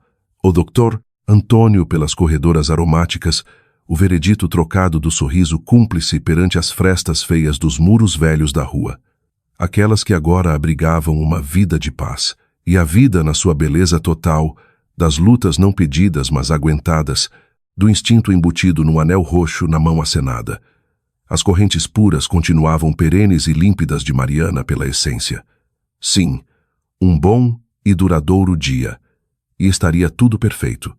o doutor Antônio pelas corredoras aromáticas, o veredito trocado do sorriso cúmplice perante as frestas feias dos muros velhos da rua. Aquelas que agora abrigavam uma vida de paz. E a vida na sua beleza total, das lutas não pedidas mas aguentadas, do instinto embutido no anel roxo na mão acenada. As correntes puras continuavam perenes e límpidas de Mariana pela essência. Sim, um bom e duradouro dia. E estaria tudo perfeito.